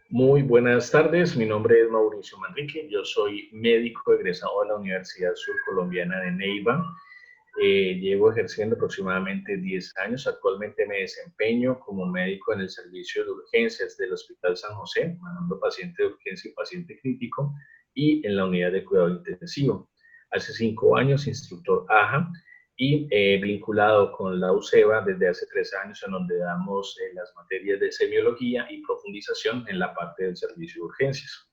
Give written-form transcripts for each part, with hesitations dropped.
Muy buenas tardes, mi nombre es Mauricio Manrique, yo soy médico egresado de la Universidad Surcolombiana de Neiva. Llevo ejerciendo aproximadamente 10 años. Actualmente me desempeño como médico en el servicio de urgencias del Hospital San José, manejando paciente de urgencia y paciente crítico, y en la unidad de cuidado intensivo. Hace 5 años, instructor AJA y vinculado con la UCEBA desde hace 3 años, en donde damos las materias de semiología y profundización en la parte del servicio de urgencias.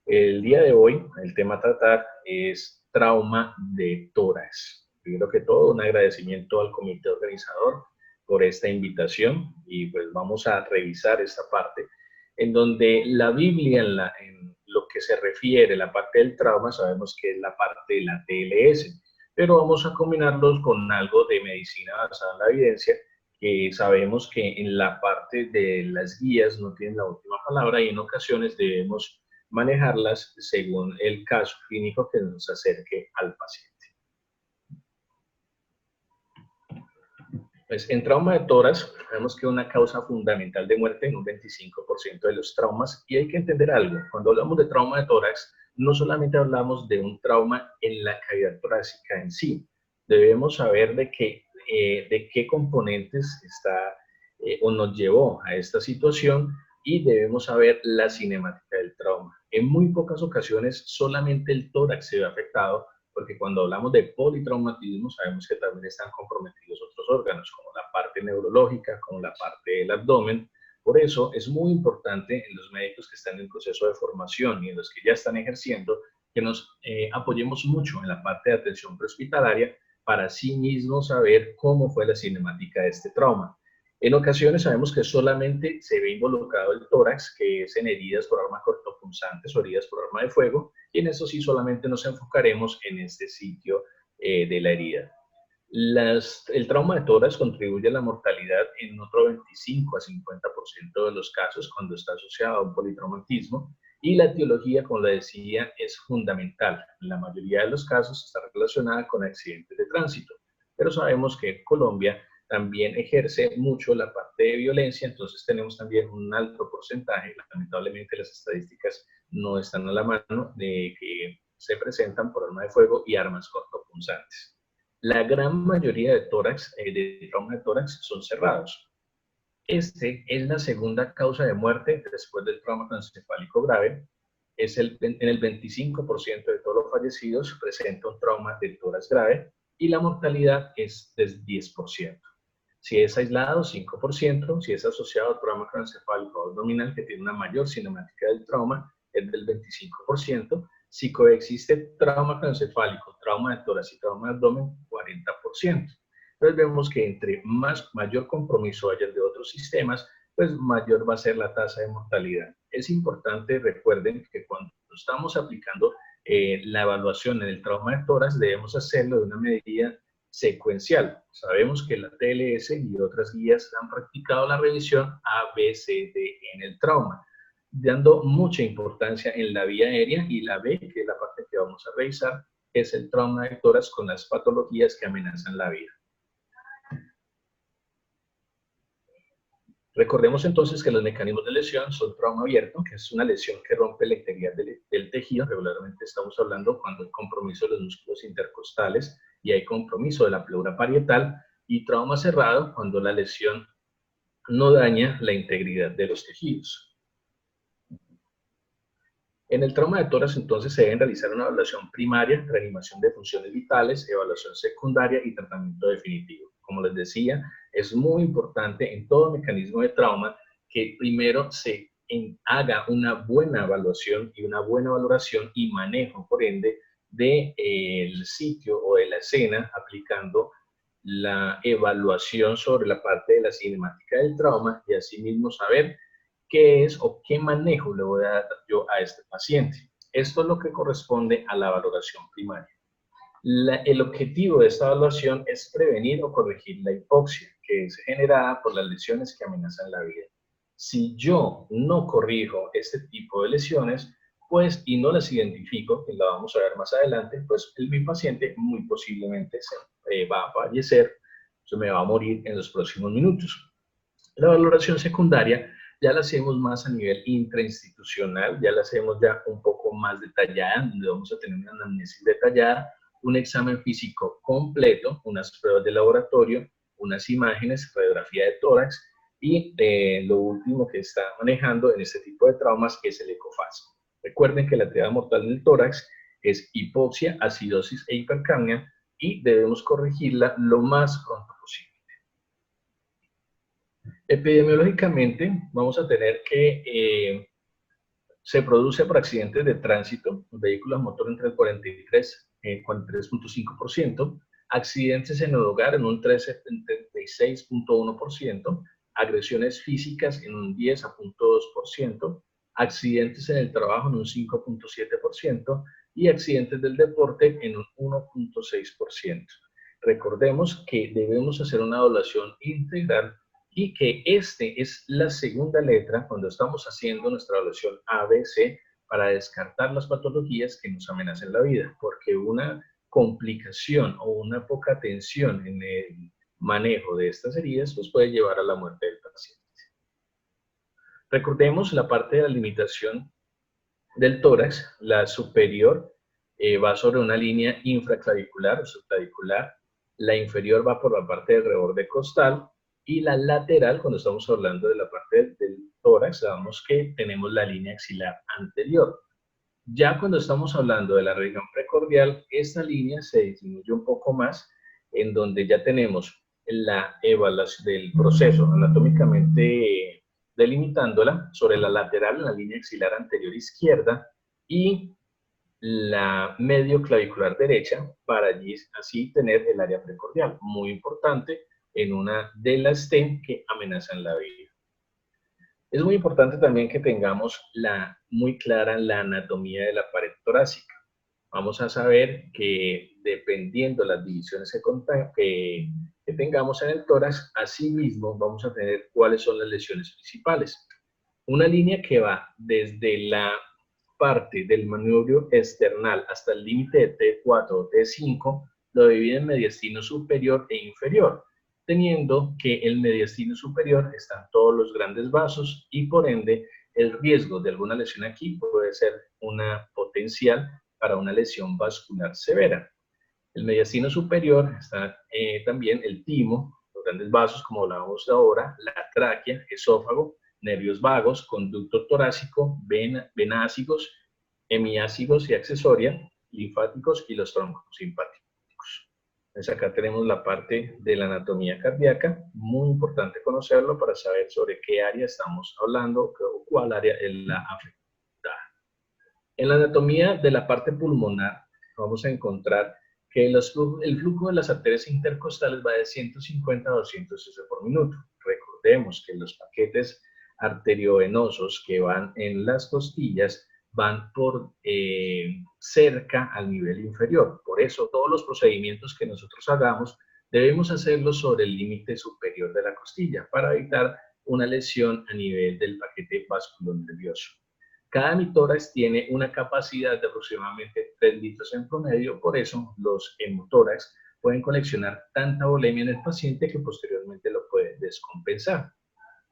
El día de hoy, el tema a tratar es trauma de tórax. Primero que todo, un agradecimiento al comité organizador por esta invitación y pues vamos a revisar esta parte en donde la Biblia en lo que se refiere, la parte del trauma, sabemos que es la parte de la TLS, pero vamos a combinarlos con algo de medicina basada en la evidencia, que sabemos que en la parte de las guías no tienen la última palabra y en ocasiones debemos manejarlas según el caso clínico que nos acerque al paciente. Pues en trauma de tórax, vemos que una causa fundamental de muerte en un 25% de los traumas, y hay que entender algo, cuando hablamos de trauma de tórax, no solamente hablamos de un trauma en la cavidad torácica en sí, debemos saber de qué componentes está o nos llevó a esta situación y debemos saber la cinemática del trauma. En muy pocas ocasiones solamente el tórax se ve afectado, porque cuando hablamos de politraumatismo sabemos que también están comprometidos otros órganos, como la parte neurológica, como la parte del abdomen. Por eso es muy importante en los médicos que están en proceso de formación y en los que ya están ejerciendo, que nos apoyemos mucho en la parte de atención prehospitalaria para sí mismos saber cómo fue la cinemática de este trauma. En ocasiones sabemos que solamente se ve involucrado el tórax, que es en heridas por arma cortopunzantes o heridas por arma de fuego, y en eso sí solamente nos enfocaremos en este sitio de la herida. El trauma de tórax contribuye a la mortalidad en otro 25 a 50% de los casos cuando está asociado a un politraumatismo, y la etiología, como le decía, es fundamental. En la mayoría de los casos está relacionada con accidentes de tránsito, pero sabemos que Colombia también ejerce mucho la parte de violencia, entonces tenemos también un alto porcentaje, lamentablemente las estadísticas no están a la mano, de que se presentan por arma de fuego y armas cortopunzantes. La gran mayoría de tórax, de trauma de tórax, son cerrados. Este es la segunda causa de muerte después del trauma craneoencefálico grave. En el 25% de todos los fallecidos presenta un trauma de tórax grave y la mortalidad es del 10%. Si es aislado, 5%. Si es asociado a trauma craneoencefálico abdominal, que tiene una mayor cinemática del trauma, es del 25%. Si coexiste trauma craneoencefálico, trauma de tórax y trauma de abdomen, 40%. Entonces vemos que entre mayor compromiso haya de otros sistemas, pues mayor va a ser la tasa de mortalidad. Es importante, recuerden que cuando estamos aplicando la evaluación en el trauma de tórax, debemos hacerlo de una medida secuencial. Sabemos que la TLS y otras guías han practicado la revisión A, B, C, D en el trauma, dando mucha importancia en la vía aérea, y la B, que es la parte que vamos a revisar, es el trauma de tórax con las patologías que amenazan la vida. Recordemos entonces que los mecanismos de lesión son trauma abierto, que es una lesión que rompe la integridad del tejido. Regularmente estamos hablando cuando hay compromiso de los músculos intercostales y hay compromiso de la pleura parietal, y trauma cerrado cuando la lesión no daña la integridad de los tejidos. En el trauma de tórax entonces se deben realizar una evaluación primaria, reanimación de funciones vitales, evaluación secundaria y tratamiento definitivo. Como les decía, es muy importante en todo mecanismo de trauma que primero se haga una buena evaluación y una buena valoración y manejo, por ende, del sitio o de la escena, aplicando la evaluación sobre la parte de la cinemática del trauma, y asimismo saber qué es o qué manejo le voy a dar yo a este paciente. Esto es lo que corresponde a la valoración primaria. El objetivo de esta evaluación es prevenir o corregir la hipoxia, que es generada por las lesiones que amenazan la vida. Si yo no corrijo este tipo de lesiones, pues, y no las identifico, que la vamos a ver más adelante, pues mi paciente muy posiblemente va a fallecer, se me va a morir en los próximos minutos. La valoración secundaria Ya la hacemos más a nivel intrainstitucional, ya la hacemos ya un poco más detallada, donde vamos a tener una anamnesis detallada, un examen físico completo, unas pruebas de laboratorio, unas imágenes, radiografía de tórax y lo último que está manejando en este tipo de traumas es el ecofase. Recuerden que la triada mortal del tórax es hipoxia, acidosis e hipercapnia y debemos corregirla lo más pronto posible. Epidemiológicamente vamos a tener que se produce por accidentes de tránsito, vehículos a motor entre el 43 y 43.5%, accidentes en el hogar en un 36.1%, agresiones físicas en un 10.2%, accidentes en el trabajo en un 5.7% y accidentes del deporte en un 1.6%. Recordemos que debemos hacer una evaluación integral y que este es la segunda letra cuando estamos haciendo nuestra evaluación ABC para descartar las patologías que nos amenazan la vida, porque una complicación o una poca atención en el manejo de estas heridas pues puede llevar a la muerte del paciente. Recordemos la parte de la limitación del tórax, la superior va sobre una línea infraclavicular o subclavicular, la inferior va por la parte del reborde costal y la lateral, cuando estamos hablando de la parte del tórax, sabemos que tenemos la línea axilar anterior. Ya cuando estamos hablando de la región precordial, esta línea se disminuye un poco más, en donde ya tenemos la evaluación del proceso anatómicamente delimitándola sobre la lateral, la línea axilar anterior izquierda y la medio clavicular derecha para allí así tener el área precordial, muy importante en una de las STEM que amenazan la vida. Es muy importante también que tengamos muy clara la anatomía de la pared torácica. Vamos a saber que dependiendo de las divisiones que tengamos en el tórax, asimismo vamos a tener cuáles son las lesiones principales. Una línea que va desde la parte del manubrio external hasta el límite de T4 o T5 lo divide en mediastino superior e inferior, teniendo que el mediastino superior están todos los grandes vasos y por ende el riesgo de alguna lesión aquí puede ser una potencial para una lesión vascular severa. El mediastino superior está también el timo, los grandes vasos como hablábamos ahora, la tráquea, esófago, nervios vagos, conducto torácico, venácigos, hemiácigos y accesoria, linfáticos y los troncos simpáticos. Entonces acá tenemos la parte de la anatomía cardíaca, muy importante conocerlo para saber sobre qué área estamos hablando o cuál área es la afectada. En la anatomía de la parte pulmonar vamos a encontrar que el flujo de las arterias intercostales va de 150 a 200 cc por minuto. Recordemos que los paquetes arteriovenosos que van en las costillas van por cerca al nivel inferior. Por eso todos los procedimientos que nosotros hagamos debemos hacerlos sobre el límite superior de la costilla para evitar una lesión a nivel del paquete vasculonervioso. Cada hemitórax tiene una capacidad de aproximadamente 3 litros en promedio, por eso los hemotórax pueden coleccionar tanta volemia en el paciente que posteriormente lo puede descompensar.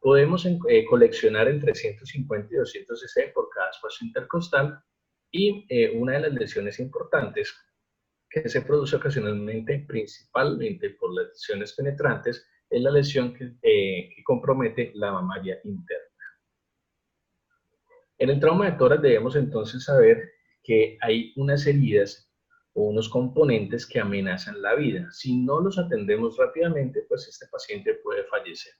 Podemos coleccionar entre 150 y 200 cc por cada espacio intercostal y una de las lesiones importantes que se produce ocasionalmente, principalmente por las lesiones penetrantes, es la lesión que compromete la mamaria interna. En el trauma de tórax debemos entonces saber que hay unas heridas o unos componentes que amenazan la vida. Si no los atendemos rápidamente, pues este paciente puede fallecer.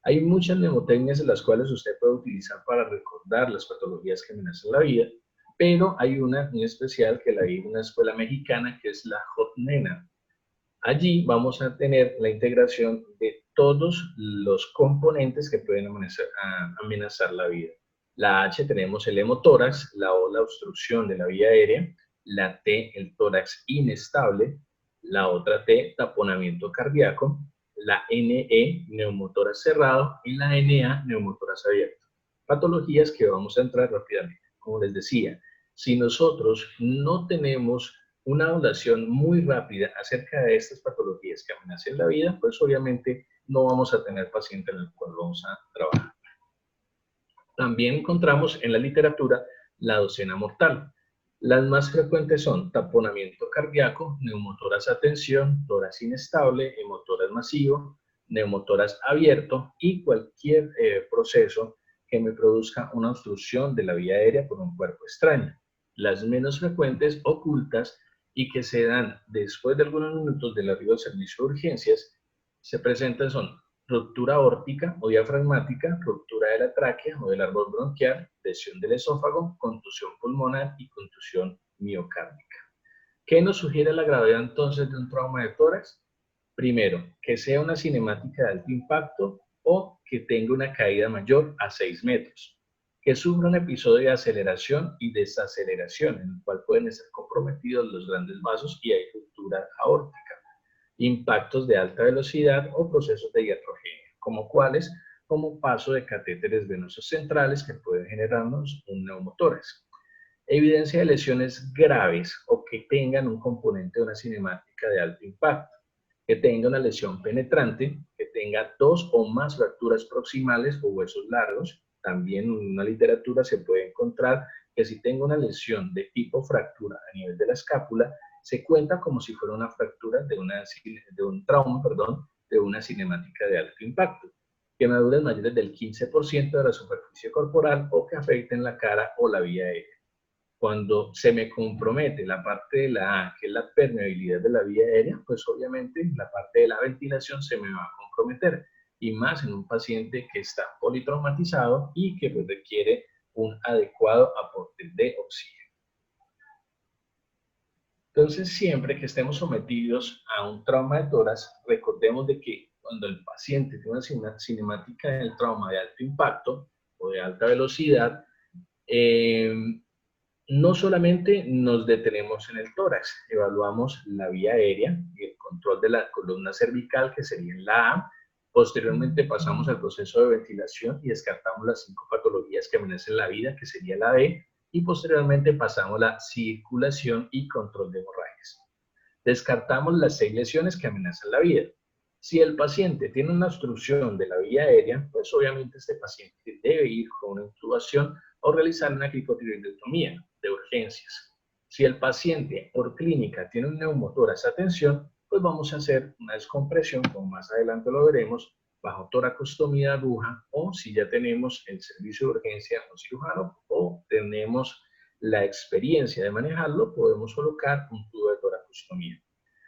Hay muchas mnemotecnias en las cuales usted puede utilizar para recordar las patologías que amenazan la vida, pero hay una en especial que la vi en una escuela mexicana que es la JOTNENA. Allí vamos a tener la integración de todos los componentes que pueden amenazar la vida. La H tenemos el hemotórax, la O la obstrucción de la vía aérea, la T el tórax inestable, la otra T taponamiento cardíaco, la NE neumotórax cerrado y la NA neumotórax abierto. Patologías que vamos a entrar rápidamente. Como les decía, si nosotros no tenemos una evaluación muy rápida acerca de estas patologías que amenazan la vida, pues obviamente no vamos a tener paciente en el cual vamos a trabajar. También encontramos en la literatura la docena mortal. Las más frecuentes son taponamiento cardíaco, neumotórax a tensión, tórax inestable, hemotórax masivo, neumotórax abierto y cualquier proceso que me produzca una obstrucción de la vía aérea por un cuerpo extraño. Las menos frecuentes, ocultas y que se dan después de algunos minutos del arribo del servicio de urgencias, se presentan son ruptura aórtica o diafragmática, ruptura de la tráquea o del árbol bronquial, lesión del esófago, contusión pulmonar y contusión miocárdica. ¿Qué nos sugiere la gravedad entonces de un trauma de tórax? Primero, que sea una cinemática de alto impacto o que tenga una caída mayor a 6 metros, que sufra un episodio de aceleración y desaceleración, en el cual pueden ser comprometidos los grandes vasos y hay ruptura aórtica, impactos de alta velocidad o procesos de iatrogenia, como cuáles, como paso de catéteres venosos centrales que pueden generarnos un neumotórax. Evidencia de lesiones graves o que tengan un componente de una cinemática de alto impacto, que tenga una lesión penetrante, que tenga 2 o más fracturas proximales o huesos largos. También en una literatura se puede encontrar que si tengo una lesión de tipo fractura a nivel de la escápula, se cuenta como si fuera una fractura de un trauma, de una cinemática de alto impacto. Quemaduras mayores del 15% de la superficie corporal o que afecten la cara o la vía aérea. Cuando se me compromete la parte de la A, que es la permeabilidad de la vía aérea, pues obviamente la parte de la ventilación se me va a comprometer, y más en un paciente que está politraumatizado y que pues requiere un adecuado aporte de oxígeno. Entonces, siempre que estemos sometidos a un trauma de tórax, recordemos de que cuando el paciente tiene una cinemática del trauma de alto impacto o de alta velocidad, no solamente nos detenemos en el tórax, evaluamos la vía aérea y el control de la columna cervical, que sería en la A. Posteriormente pasamos al proceso de ventilación y descartamos las 5 patologías que amenazan la vida, que sería la B. Y posteriormente pasamos a la circulación y control de hemorragias. Descartamos las 6 lesiones que amenazan la vida. Si el paciente tiene una obstrucción de la vía aérea, pues obviamente este paciente debe ir con una intubación o realizar una cricotiroidectomía de urgencias. Si el paciente por clínica tiene un neumotórax a tensión, pues vamos a hacer una descompresión, como más adelante lo veremos, bajo toracostomía de aguja, o si ya tenemos el servicio de urgencia un cirujano o tenemos la experiencia de manejarlo, podemos colocar un tubo de toracostomía.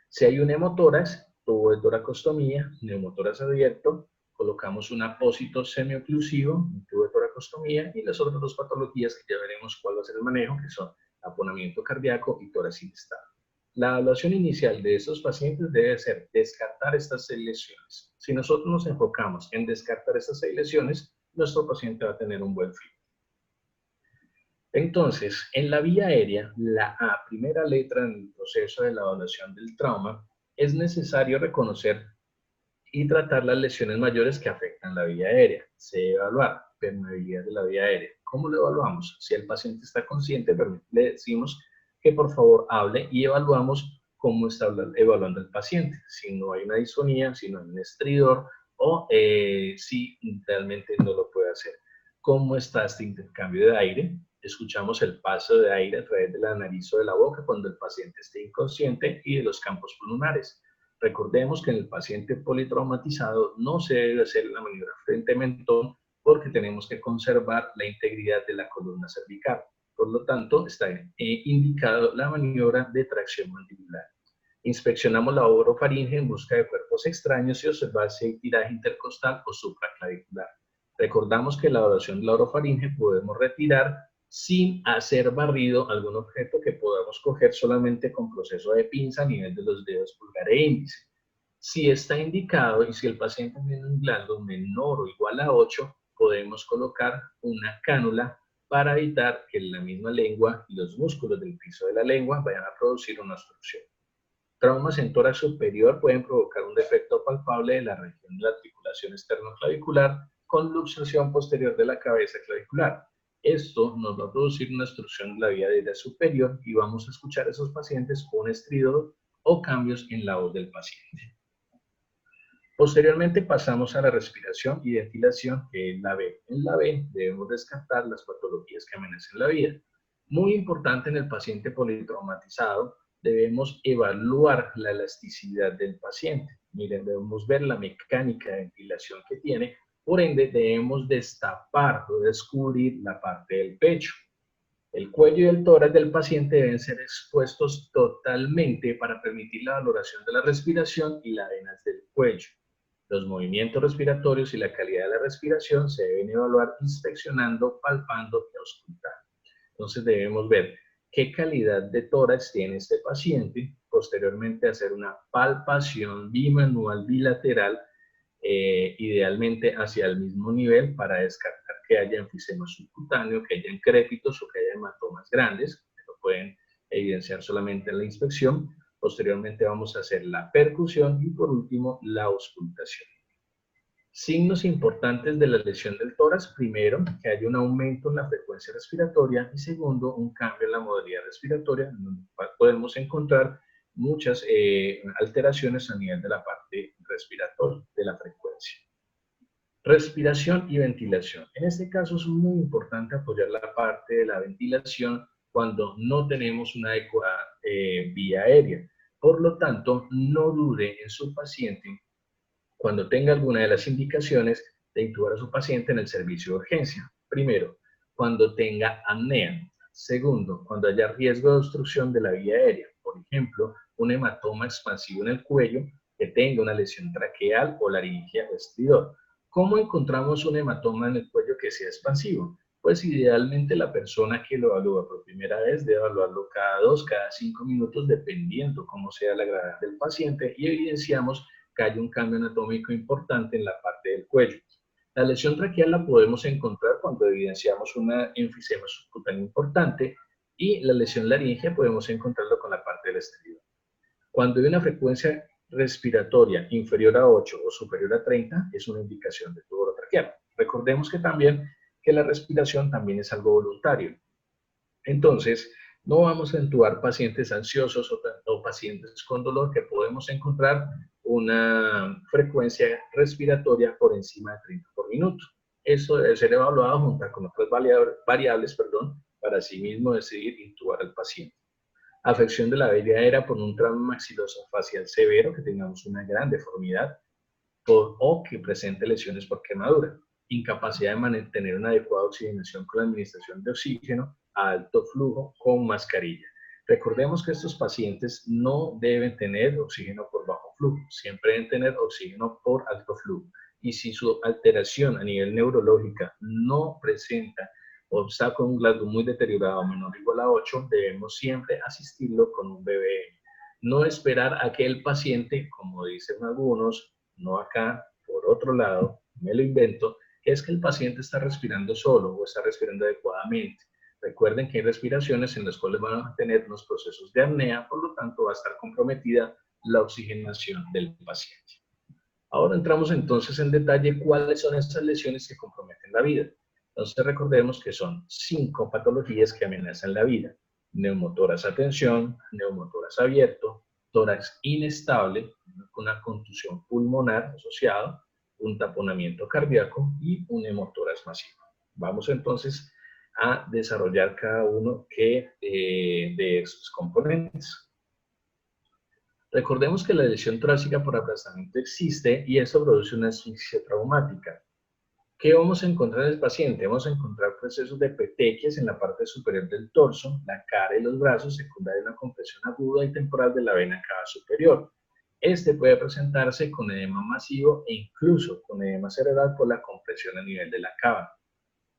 Si hay un hemotórax, tubo de toracostomía, neumotórax abierto, colocamos un apósito semioclusivo, un tubo de toracostomía, y las otras 2 patologías que ya veremos cuál va a ser el manejo, que son taponamiento cardíaco y tórax inestable. La evaluación inicial de estos pacientes debe ser descartar estas 6 lesiones. Si nosotros nos enfocamos en descartar estas 6 lesiones, nuestro paciente va a tener un buen fin. Entonces, en la vía aérea, la A, primera letra en el proceso de la evaluación del trauma, es necesario reconocer y tratar las lesiones mayores que afectan la vía aérea. Se debe evaluar permeabilidad de la vía aérea. ¿Cómo lo evaluamos? Si el paciente está consciente, le decimos que por favor hable y evaluamos cómo está evaluando el paciente. Si no hay una disfonía, si no hay un estridor o si realmente no lo puede hacer. ¿Cómo está este intercambio de aire? Escuchamos el paso de aire a través de la nariz o de la boca cuando el paciente esté inconsciente y de los campos pulmonares. Recordemos que en el paciente politraumatizado no se debe hacer la maniobra frente mentón porque tenemos que conservar la integridad de la columna cervical. Por lo tanto, está indicado la maniobra de tracción mandibular. Inspeccionamos la orofaringe en busca de cuerpos extraños y observar si hay tiraje intercostal o supraclavicular. Recordamos que en la evaluación de la orofaringe podemos retirar sin hacer barrido algún objeto que podamos coger solamente con proceso de pinza a nivel de los dedos pulgar e índice. Si está indicado y si el paciente tiene un glando menor o igual a 8, podemos colocar una cánula para evitar que la misma lengua y los músculos del piso de la lengua vayan a producir una obstrucción. Traumas en tórax superior pueden provocar un defecto palpable de la región de la articulación esternoclavicular con luxación posterior de la cabeza clavicular. Esto nos va a producir una obstrucción de la vía aérea superior y vamos a escuchar a esos pacientes con estridor o cambios en la voz del paciente. Posteriormente pasamos a la respiración y ventilación, que es la B. En la B debemos descartar las patologías que amenazan la vida. Muy importante en el paciente politraumatizado, debemos evaluar la elasticidad del paciente. Miren, debemos ver la mecánica de ventilación que tiene, por ende debemos destapar o descubrir la parte del pecho. El cuello y el tórax del paciente deben ser expuestos totalmente para permitir la valoración de la respiración y las venas del cuello. Los movimientos respiratorios y la calidad de la respiración se deben evaluar inspeccionando, palpando y auscultando. Entonces debemos ver qué calidad de tórax tiene este paciente, posteriormente hacer una palpación bimanual bilateral, idealmente hacia el mismo nivel para descartar que haya enfisema subcutáneo, que haya crépitos o que haya hematomas grandes, que lo pueden evidenciar solamente en la inspección. Posteriormente vamos a hacer la percusión y por último la auscultación. Signos importantes de la lesión del tórax: primero, que haya un aumento en la frecuencia respiratoria, y segundo, un cambio en la modalidad respiratoria, donde podemos encontrar muchas alteraciones a nivel de la parte respiratoria, de la frecuencia. Respiración y ventilación. En este caso es muy importante apoyar la parte de la ventilación cuando no tenemos una adecuada vía aérea. Por lo tanto, no dude en su paciente cuando tenga alguna de las indicaciones de intubar a su paciente en el servicio de urgencia. Primero, cuando tenga apnea. Segundo, cuando haya riesgo de obstrucción de la vía aérea. Por ejemplo, un hematoma expansivo en el cuello, que tenga una lesión traqueal o laringe o estridor. ¿Cómo encontramos un hematoma en el cuello que sea expansivo? Pues idealmente la persona que lo evalúa por primera vez debe evaluarlo cada 2, cada 5 minutos, dependiendo cómo sea la gravedad del paciente, y evidenciamos que hay un cambio anatómico importante en la parte del cuello. La lesión traqueal la podemos encontrar cuando evidenciamos una enfisema subcutáneo importante, y la lesión laringea podemos encontrarlo con la parte del estridor. Cuando hay una frecuencia respiratoria inferior a 8 o superior a 30, es una indicación de tubo orotraqueal. Recordemos que también que la respiración también es algo voluntario. Entonces, no vamos a intubar pacientes ansiosos o pacientes con dolor, que podemos encontrar una frecuencia respiratoria por encima de 30 por minuto. Eso debe ser evaluado junto con otras variables, para así mismo decidir intubar al paciente. Afección de la vía aérea por un trauma maxilofacial severo, que tengamos una gran deformidad, o que presente lesiones por quemadura. Incapacidad de mantener una adecuada oxigenación con la administración de oxígeno a alto flujo con mascarilla. Recordemos que estos pacientes no deben tener oxígeno por bajo flujo, siempre deben tener oxígeno por alto flujo. Y si su alteración a nivel neurológica no presenta o está con un Glasgow muy deteriorado, menor o igual a 8, debemos siempre asistirlo con un BBM. No esperar a que el paciente, como dicen algunos, no acá, por otro lado, me lo invento, es que el paciente está respirando solo o está respirando adecuadamente. Recuerden que hay respiraciones en las cuales van a tener unos procesos de apnea, por lo tanto va a estar comprometida la oxigenación del paciente. Ahora entramos entonces en detalle cuáles son estas lesiones que comprometen la vida. Entonces recordemos que son 5 patologías que amenazan la vida: neumotórax a tensión, neumotórax abierto, tórax inestable, una contusión pulmonar asociada, un taponamiento cardíaco y un hemotórax masivo. Vamos entonces a desarrollar cada uno de esos componentes. Recordemos que la lesión torácica por aplastamiento existe, y eso produce una asfixia traumática. ¿Qué vamos a encontrar en el paciente? Vamos a encontrar procesos de petequias en la parte superior del torso, la cara y los brazos, secundaria a una compresión aguda y temporal de la vena cava superior. Este puede presentarse con edema masivo e incluso con edema cerebral por la compresión a nivel de la cava.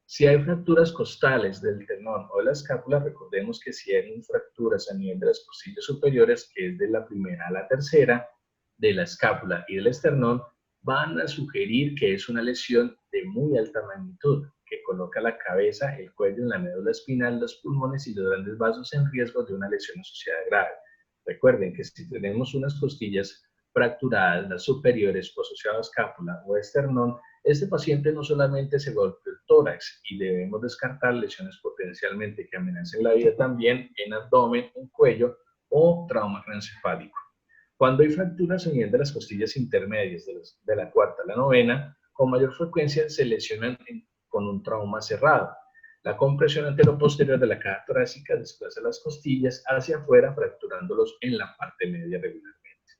Si hay fracturas costales del tendón o de la escápula, recordemos que si hay fracturas a nivel de las costillas superiores, que es de la primera a la tercera, de la escápula y del esternón, van a sugerir que es una lesión de muy alta magnitud, que coloca la cabeza, el cuello, en la médula espinal, los pulmones y los grandes vasos en riesgo de una lesión asociada grave. Recuerden que si tenemos unas costillas fracturadas, las superiores, o asociadas a escápula o esternón, este paciente no solamente se golpeó el tórax, y debemos descartar lesiones potencialmente que amenacen la vida también en abdomen, en cuello o trauma craneoencefálico. Cuando hay fracturas a nivel de las costillas intermedias, de la cuarta a la novena, con mayor frecuencia se lesionan con un trauma cerrado. La compresión anteroposterior de la caja torácica desplaza las costillas hacia afuera, fracturándolos en la parte media regularmente.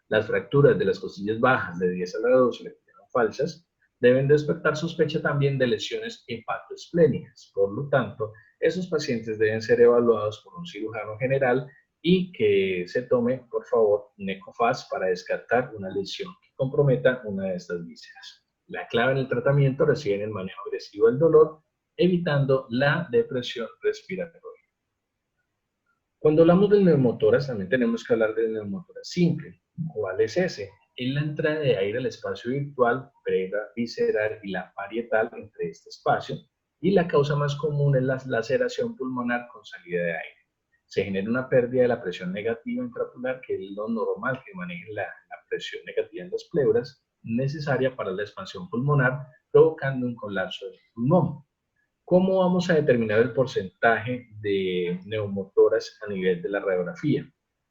Las fracturas de las costillas bajas de 10 a la 12, que llaman falsas, deben despertar sospecha también de lesiones hepatoesplénicas. Por lo tanto, esos pacientes deben ser evaluados por un cirujano general y que se tome, por favor, NECOFAS para descartar una lesión que comprometa una de estas vísceras. La clave en el tratamiento reside en el manejo agresivo del dolor, evitando la depresión respiratoria. Cuando hablamos del neumotórax, también tenemos que hablar del neumotórax simple. ¿Cuál es ese? Es la entrada de aire al espacio virtual, visceral y la parietal entre este espacio, y la causa más común es la laceración pulmonar con salida de aire. Se genera una pérdida de la presión negativa intrapular, que es lo normal que maneje la presión negativa en las pleuras, necesaria para la expansión pulmonar, provocando un colapso del pulmón. ¿Cómo vamos a determinar el porcentaje de neumotórax a nivel de la radiografía?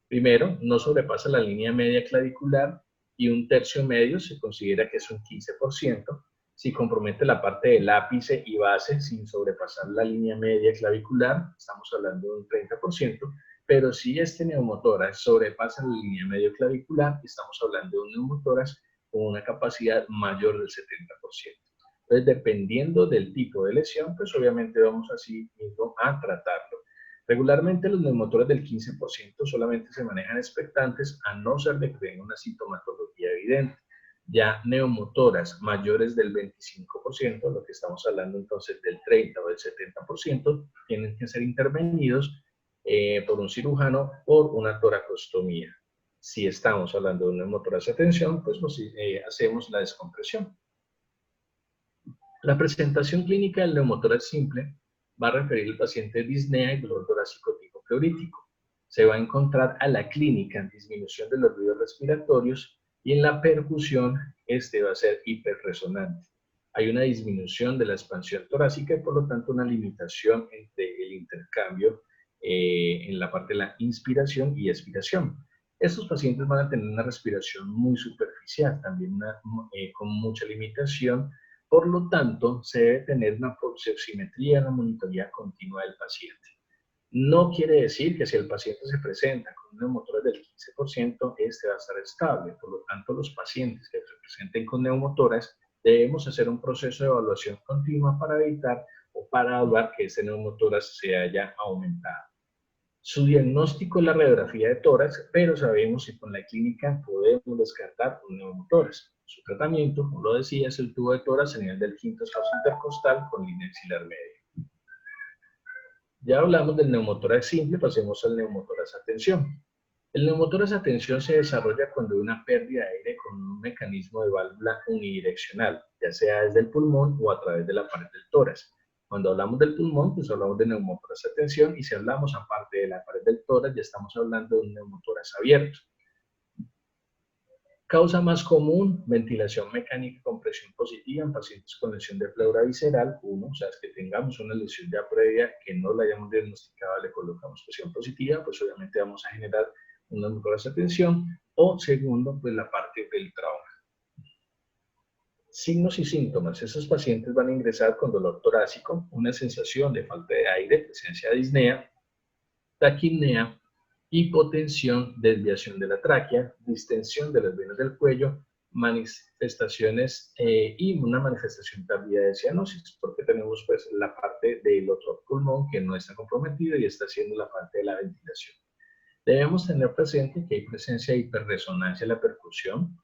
Primero, no sobrepasa la línea media clavicular y un tercio medio se considera que es un 15%. Si compromete la parte del ápice y base sin sobrepasar la línea media clavicular, estamos hablando de un 30%, pero si este neumotórax sobrepasa la línea media clavicular, estamos hablando de un neumotórax con una capacidad mayor del 70%. Entonces, dependiendo del tipo de lesión, pues obviamente vamos así mismo a tratarlo. Regularmente los neumotórax del 15% solamente se manejan expectantes, a no ser de que tengan una sintomatología evidente. Ya neumotórax mayores del 25%, lo que estamos hablando entonces del 30 o del 70%, tienen que ser intervenidos por un cirujano por una toracostomía. Si estamos hablando de un neumotórax de tensión, pues hacemos la descompresión. La presentación clínica del neumotórax simple va a referir al paciente disnea y dolor torácico tipo pleurítico. Se va a encontrar a la clínica disminución de los ruidos respiratorios y en la percusión este va a ser hiperresonante. Hay una disminución de la expansión torácica y por lo tanto una limitación entre el intercambio en la parte de la inspiración y expiración. Estos pacientes van a tener una respiración muy superficial, también con mucha limitación. Por lo tanto, se debe tener una oximetría, una monitoría continua del paciente. No quiere decir que si el paciente se presenta con un neumotórax del 15%, este va a estar estable. Por lo tanto, los pacientes que se presenten con neumotórax debemos hacer un proceso de evaluación continua para evitar o para evaluar que este neumotórax se haya aumentado. Su diagnóstico es la radiografía de tórax, pero sabemos que con la clínica podemos descartar un neumotórax. Su tratamiento, como lo decía, es el tubo de tórax a nivel del quinto espacio intercostal con línea axilar media. Ya hablamos del neumotórax simple, pasemos al neumotórax a tensión. El neumotórax a tensión se desarrolla cuando hay una pérdida de aire con un mecanismo de válvula unidireccional, ya sea desde el pulmón o a través de la pared del tórax. Cuando hablamos del pulmón, pues hablamos de neumotórax a tensión, y si hablamos aparte de la pared del tórax, ya estamos hablando de un neumotórax abierto. Causa más común, ventilación mecánica con presión positiva en pacientes con lesión de pleura visceral. Uno, o sea, es que tengamos una lesión ya previa, que no la hayamos diagnosticado, le colocamos presión positiva, pues obviamente vamos a generar una neumotórax a tensión. O segundo, pues la parte del trauma. Signos y síntomas. Esos pacientes van a ingresar con dolor torácico, una sensación de falta de aire, presencia de disnea, taquipnea, hipotensión, desviación de la tráquea, distensión de las venas del cuello, manifestaciones y una manifestación tardía de cianosis, porque tenemos pues la parte del otro pulmón que no está comprometido y está haciendo la parte de la ventilación. Debemos tener presente que hay presencia de hiperresonancia en la percusión,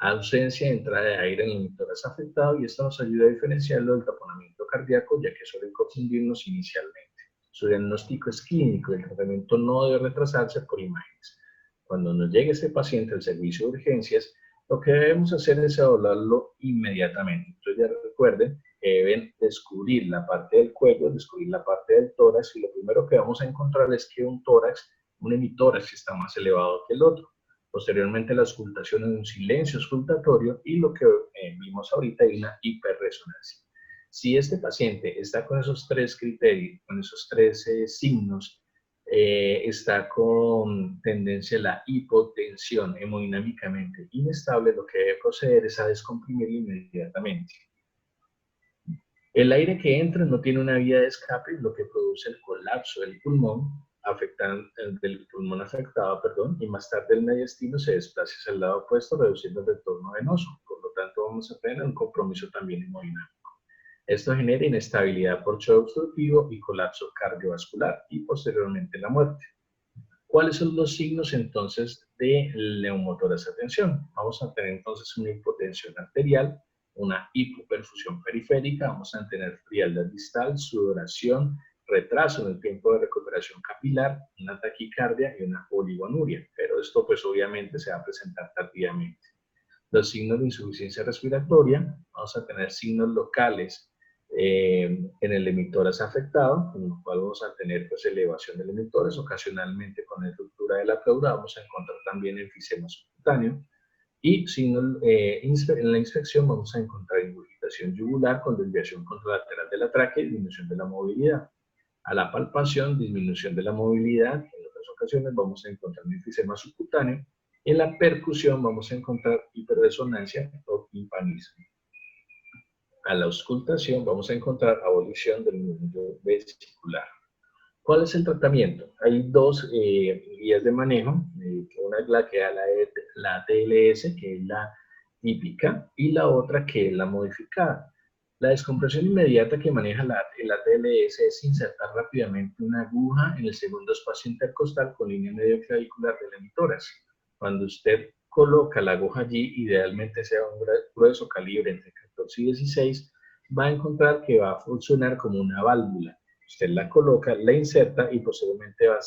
ausencia de entrada de aire en el neumotórax afectado, y esto nos ayuda a diferenciarlo del taponamiento cardíaco, ya que suelen confundirnos inicialmente. Su diagnóstico es clínico y el tratamiento no debe retrasarse por imágenes. Cuando nos llegue este paciente al servicio de urgencias, lo que debemos hacer es evaluarlo inmediatamente. Entonces ya recuerden que deben descubrir la parte del cuello, descubrir la parte del tórax, y lo primero que vamos a encontrar es que un hemitórax está más elevado que el otro. Posteriormente la auscultación en un silencio auscultatorio, y lo que vimos ahorita hay una hiperresonancia. Si este paciente está con esos tres criterios, con esos tres signos, está con tendencia a la hipotensión, hemodinámicamente inestable, lo que debe proceder es a descomprimirlo inmediatamente. El aire que entra no tiene una vía de escape, lo que produce el colapso del pulmón, del pulmón afectado, y más tarde el mediastino se desplaza hacia el lado opuesto, reduciendo el retorno venoso. Por lo tanto, vamos a tener un compromiso también hemodinámico. Esto genera inestabilidad por choque obstructivo y colapso cardiovascular y posteriormente la muerte. ¿Cuáles son los signos entonces de neumotórax? Atención, vamos a tener entonces una hipotensión arterial, una hipoperfusión periférica, vamos a tener frialdad distal, sudoración, retraso en el tiempo de recuperación capilar, una taquicardia y una oligonuria, pero esto pues obviamente se va a presentar tardíamente. Los signos de insuficiencia respiratoria, vamos a tener signos locales en el hemitórax afectado, con lo cual vamos a tener pues elevación del hemitórax, ocasionalmente con la estructura de la pleura vamos a encontrar también enfisema subcutáneo, y en la inspección vamos a encontrar ingurgitación yugular con desviación contralateral de la tráquea y disminución de la movilidad. A la palpación, disminución de la movilidad, en otras ocasiones vamos a encontrar un enfisema subcutáneo. En la percusión vamos a encontrar hiperresonancia o timpanismo. A la auscultación vamos a encontrar abolición del núcleo vesicular. ¿Cuál es el tratamiento? Hay dos guías de manejo, una es la que da la ATLS, que es la típica, y la otra que es la modificada. La descompresión inmediata que maneja el ATLS es insertar rápidamente una aguja en el segundo espacio intercostal con línea medio clavicular del hemitórax. Cuando usted coloca la aguja allí, idealmente sea un grueso calibre entre 14 y 16, va a encontrar que va a funcionar como una válvula. Usted la coloca, la inserta y posteriormente va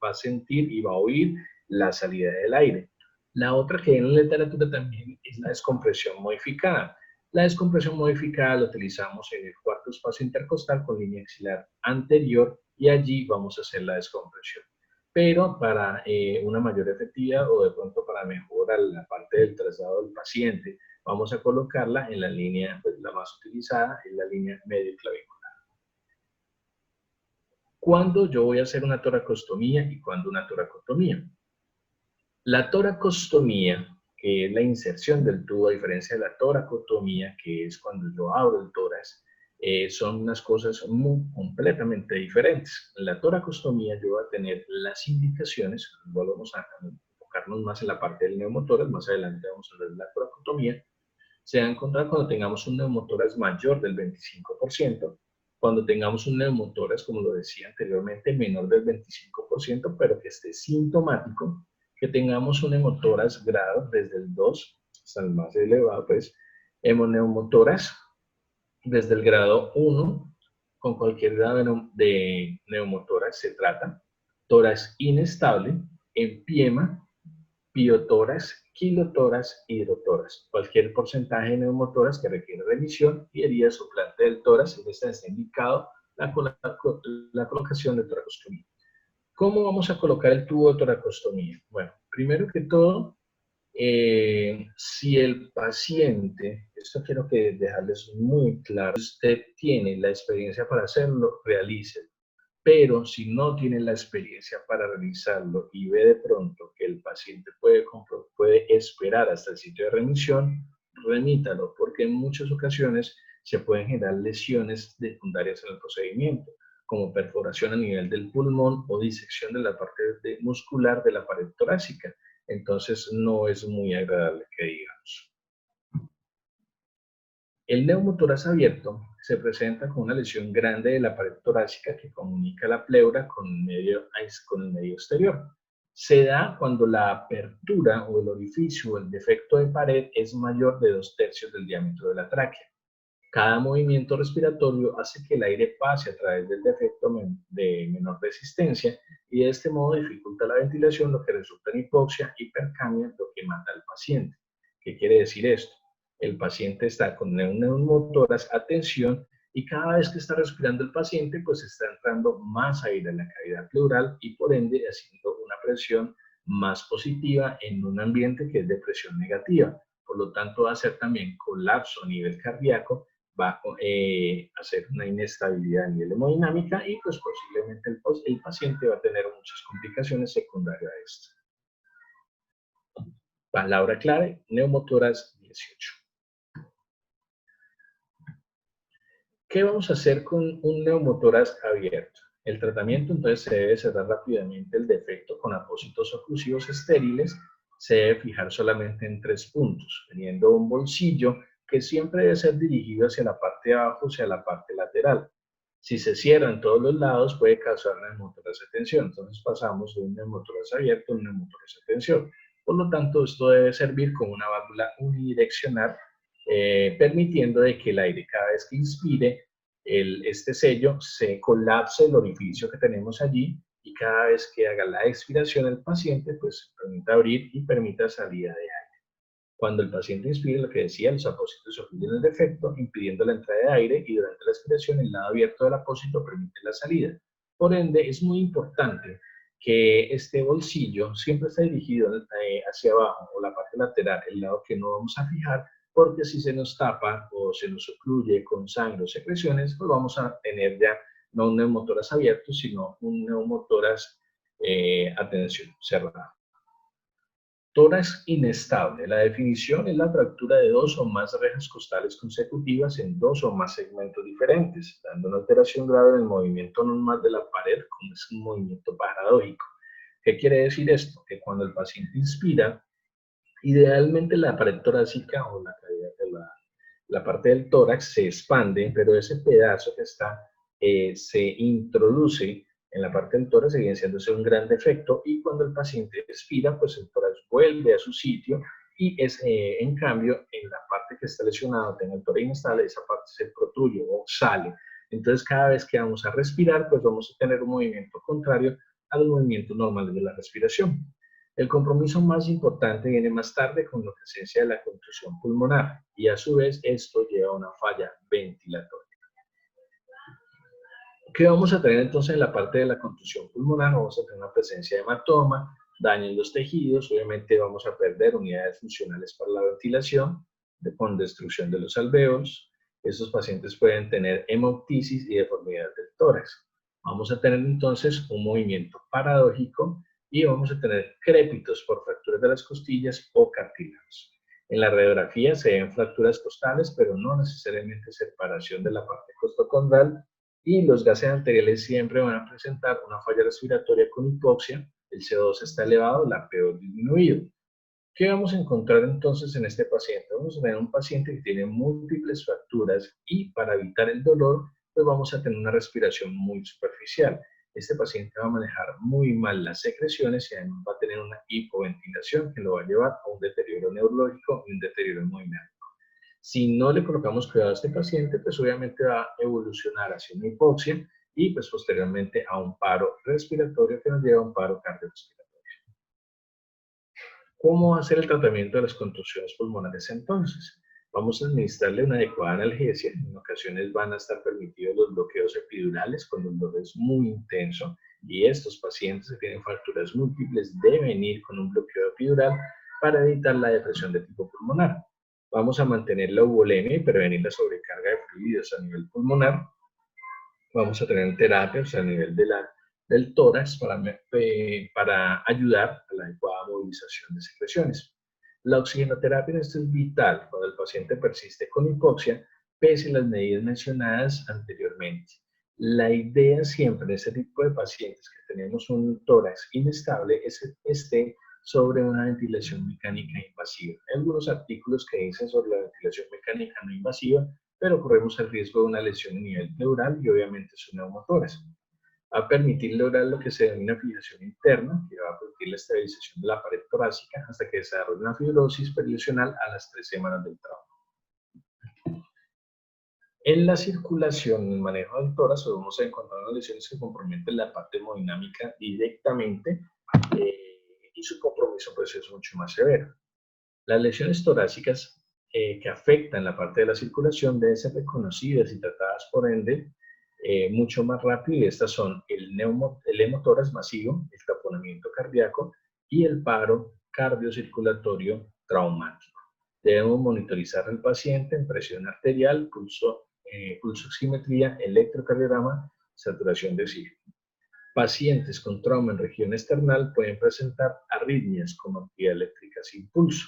a sentir y va a oír la salida del aire. La otra que en la literatura también es la descompresión modificada. La descompresión modificada la utilizamos en el cuarto espacio intercostal con línea axilar anterior y allí vamos a hacer la descompresión. Pero para una mayor efectividad o de pronto para mejorar la parte del traslado del paciente, vamos a colocarla en la línea, pues la más utilizada, en la línea medio clavicular. ¿Cuándo yo voy a hacer una toracostomía y cuándo una toracotomía? La toracostomía, que es la inserción del tubo, a diferencia de la toracotomía, que es cuando yo abro el tórax, son unas cosas completamente diferentes. En la toracostomía yo voy a tener las indicaciones, luego vamos a enfocarnos más en la parte del neumotórax, más adelante vamos a ver la toracotomía. Se va a encontrar cuando tengamos un neumotórax mayor del 25%, cuando tengamos un neumotórax, como lo decía anteriormente, menor del 25%, pero que esté sintomático, que tengamos un neumotórax grado desde el 2 hasta el más elevado, pues, hemoneumotórax desde el grado 1, con cualquier grado de neumotórax se trata, tórax inestable, empiema, piotórax, kilotórax, hidrotórax. Cualquier porcentaje de neumotórax que requiere revisión y herida soplante del tórax, en esta está indicado la colocación de toracostomía. ¿Cómo vamos a colocar el tubo de toracostomía? Bueno, primero que todo, si el paciente, esto quiero que dejarles muy claro, usted tiene la experiencia para hacerlo, realícelo. Pero si no tiene la experiencia para realizarlo y ve de pronto que el paciente puede esperar hasta el sitio de remisión, remítalo, porque en muchas ocasiones se pueden generar lesiones secundarias en el procedimiento, como perforación a nivel del pulmón o disección de la parte muscular de la pared torácica. Entonces no es muy agradable que digamos. El neumotórax abierto se presenta con una lesión grande de la pared torácica que comunica la pleura con el medio exterior. Se da cuando la apertura o el orificio o el defecto de pared es mayor de 2/3 del diámetro de la tráquea. Cada movimiento respiratorio hace que el aire pase a través del defecto de menor resistencia y de este modo dificulta la ventilación, lo que resulta en hipoxia, hipercamia, lo que mata al paciente. ¿Qué quiere decir esto? El paciente está con un neumotórax, atención, y cada vez que está respirando el paciente, pues está entrando más aire en la cavidad pleural y por ende haciendo una presión más positiva en un ambiente que es de presión negativa. Por lo tanto, va a ser también colapso a nivel cardíaco, va a hacer una inestabilidad a nivel hemodinámica y pues posiblemente el paciente va a tener muchas complicaciones secundarias a esto. Palabra clave, neumotórax 18. ¿Qué vamos a hacer con un neumotórax abierto? El tratamiento entonces se debe cerrar rápidamente el defecto con apósitos oclusivos estériles. Se debe fijar solamente en 3 puntos, teniendo un bolsillo que siempre debe ser dirigido hacia la parte de abajo, hacia la parte lateral. Si se cierra en todos los lados puede causar neumotórax de tensión. Entonces pasamos de un neumotórax abierto a un neumotórax de tensión. Por lo tanto, esto debe servir como una válvula unidireccional, permitiendo de que el aire cada vez que inspire este sello se colapse el orificio que tenemos allí y cada vez que haga la expiración el paciente pues permita abrir y permita salida de aire. Cuando el paciente inspire, lo que decía, los apósitos se ocluyen el defecto impidiendo la entrada de aire y durante la expiración el lado abierto del apósito permite la salida. Por ende es muy importante que este bolsillo siempre esté dirigido hacia abajo o la parte lateral, el lado que no vamos a fijar, porque si se nos tapa o se nos ocluye con sangre o secreciones, pues vamos a tener ya no un neumotórax abierto, sino un neumotórax a tensión cerrada. Tórax inestable. La definición es la fractura de 2 o más rejas costales consecutivas en 2 o más segmentos diferentes, dando una alteración grave en el movimiento normal de la pared, como es un movimiento paradójico. ¿Qué quiere decir esto? Que cuando el paciente inspira, idealmente la pared torácica o la cavidad de la parte del tórax se expande, pero ese pedazo que está se introduce en la parte del tórax, evidenciándose un gran defecto, y cuando el paciente expira, pues el tórax vuelve a su sitio y es, en cambio, en la parte que está lesionada, tenga el tórax inestable, esa parte se protruye o sale. Entonces, cada vez que vamos a respirar, pues vamos a tener un movimiento contrario a los movimientos normales de la respiración. El compromiso más importante viene más tarde con la presencia de la contusión pulmonar y a su vez esto lleva a una falla ventilatoria. ¿Qué vamos a tener entonces en la parte de la contusión pulmonar? Vamos a tener una presencia de hematoma, daño en los tejidos, obviamente vamos a perder unidades funcionales para la ventilación, con destrucción de los alvéolos. Estos pacientes pueden tener hemoptisis y deformidad del tórax. Vamos a tener entonces un movimiento paradójico y vamos a tener crépitos por fracturas de las costillas o cartílagos. En la radiografía se ven fracturas costales, pero no necesariamente separación de la parte costocondral, y los gases arteriales siempre van a presentar una falla respiratoria con hipoxia, el CO2 está elevado, la PO disminuido. ¿Qué vamos a encontrar entonces en este paciente? Vamos a tener un paciente que tiene múltiples fracturas y para evitar el dolor, pues vamos a tener una respiración muy superficial. Este paciente va a manejar muy mal las secreciones y además va a tener una hipoventilación que lo va a llevar a un deterioro neurológico y un deterioro hemodinámico. Si no le colocamos cuidado a este paciente, pues obviamente va a evolucionar hacia una hipoxia y pues posteriormente a un paro respiratorio que nos lleva a un paro cardiorrespiratorio. ¿Cómo va a ser el tratamiento de las contusiones pulmonares entonces? Vamos a administrarle una adecuada analgesia. En ocasiones van a estar permitidos los bloqueos epidurales cuando el dolor es muy intenso y estos pacientes que tienen fracturas múltiples deben ir con un bloqueo epidural para evitar la depresión de tipo pulmonar. Vamos a mantener la eubolemia y prevenir la sobrecarga de fluidos a nivel pulmonar. Vamos a tener terapias a nivel del tórax para ayudar a la adecuada movilización de secreciones. La oxigenoterapia en esto es vital cuando el paciente persiste con hipoxia, pese a las medidas mencionadas anteriormente. La idea siempre en este tipo de pacientes que tenemos un tórax inestable es que esté sobre una ventilación mecánica invasiva. Hay algunos artículos que dicen sobre la ventilación mecánica no invasiva, pero corremos el riesgo de una lesión a nivel pleural y obviamente es un neumotórax. Va a permitir lograr lo que se denomina fijación interna, que va a permitir la estabilización de la pared torácica hasta que desarrolle una fibrosis perilesional a las 3 semanas del trauma. En la circulación, en el manejo del tórax, vamos a encontrar unas lesiones que comprometen la parte hemodinámica directamente y su compromiso pues es mucho más severo. Las lesiones torácicas que afectan la parte de la circulación deben ser reconocidas y tratadas por ende mucho más rápido y estas son el hemotórax masivo, el taponamiento cardíaco y el paro cardiocirculatorio traumático. Debemos monitorizar al paciente en presión arterial, pulso pulsoximetría, electrocardiograma, saturación de oxígeno. Pacientes con trauma en región esternal pueden presentar arritmias como actividad eléctrica sin pulso.